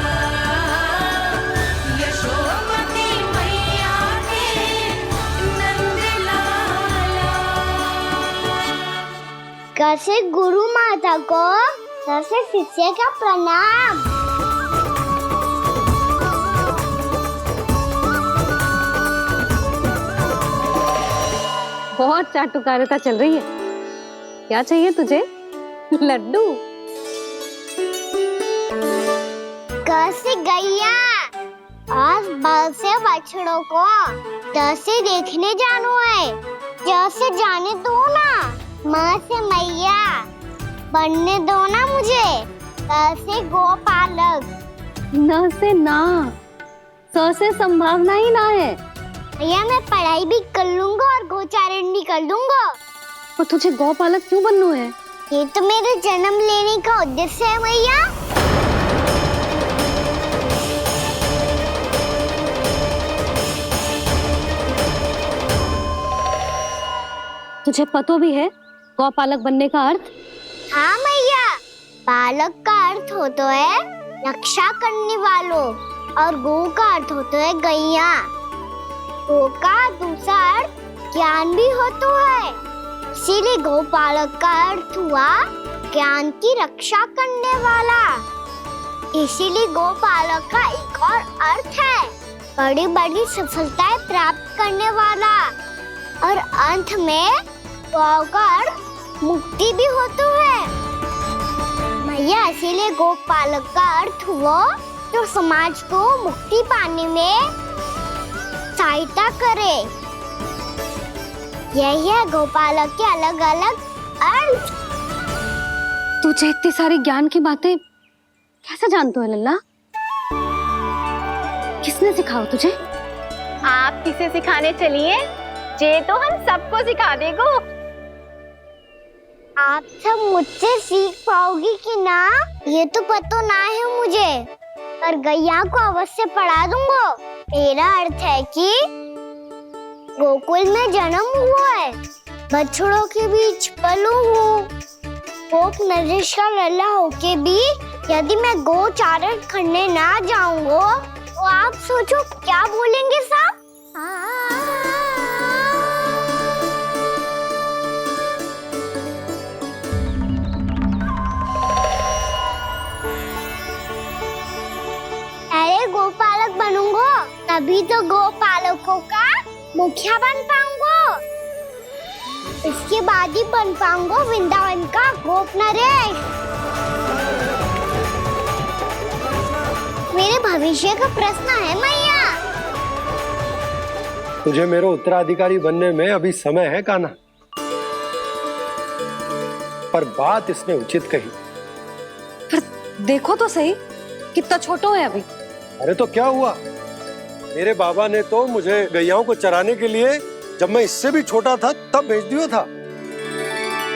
[SPEAKER 6] यशोमती मैया के नंद लाला।
[SPEAKER 1] कैसे गुरु माता को कैसे शिष्य का प्रणाम।
[SPEAKER 3] बहुत चाटुकारिता चल रही है। क्या चाहिए तुझे? लड्डू?
[SPEAKER 1] कैसे गैया आज बल से बछड़ों को कैसे देखने जानो है, जैसे जाने दो ना, माँ से मैया बनने दो ना मुझे। कैसे गोपालक
[SPEAKER 3] न से ना, स से संभावना ही ना है।
[SPEAKER 1] भैया मैं पढ़ाई भी कर लूंगा और गोचारण भी कर दूंगा।
[SPEAKER 3] और तुझे गौपालक क्यों बनना है?
[SPEAKER 1] ये तो मेरे जन्म लेने का उद्देश्य है भैया।
[SPEAKER 3] तुझे पता भी है गौपालक बनने का अर्थ?
[SPEAKER 1] हाँ मैया, पालक का अर्थ होता है रक्षा करने वालों और गौ का अर्थ होता है गैया। गौ का दूसरा अर्थ ज्ञान भी होता है, इसीलिए गौपालक का अर्थ हुआ ज्ञान की रक्षा करने वाला। इसीलिए गौपालक का एक और अर्थ है बड़ी बड़ी सफलताएं प्राप्त करने वाला, और अंत में गौ का अर्थ मुक्ति भी होता है। भैया इसीलिए गोपालक का अर्थ हुआ जो समाज को मुक्ति पाने में सहायता करे। यही है गोपालक के अलग अलग अर्थ।
[SPEAKER 3] तुझे इतनी सारी ज्ञान की बातें कैसे जानते हो लल्ला? किसने सिखाओ तुझे?
[SPEAKER 2] आप किसे सिखाने चलिए, जे तो हम सबको सिखा देगो।
[SPEAKER 1] आप सब मुझसे सीख पाओगी कि ना ये तो पता ना है मुझे, पर गैया को अवश्य पढ़ा दूंगा। मेरा अर्थ है कि गोकुल में जन्म हुआ है, बछड़ों के बीच पलू हूँ, गोप नरेश का लल्ला होके भी यदि मैं गोचारण करने ना जाऊंगा तो आप सोचो क्या बोलेंगे साहब? अरे गोपालक बनूंगा तभी तो गोपालकों का मुखिया बन पाऊंगा, इसके बाद ही बन पाऊंगा वृंदावन का गोप नरेश। मेरे भविष्य का प्रश्न है मैया।
[SPEAKER 10] तुझे मेरा उत्तराधिकारी बनने में अभी समय है कान्हा, पर बात इसने उचित कही।
[SPEAKER 3] पर देखो तो सही, कितना छोटो है अभी।
[SPEAKER 10] अरे तो क्या हुआ, मेरे बाबा ने तो मुझे गैयाओं को चराने के लिए जब मैं इससे भी छोटा था तब भेज दिया था।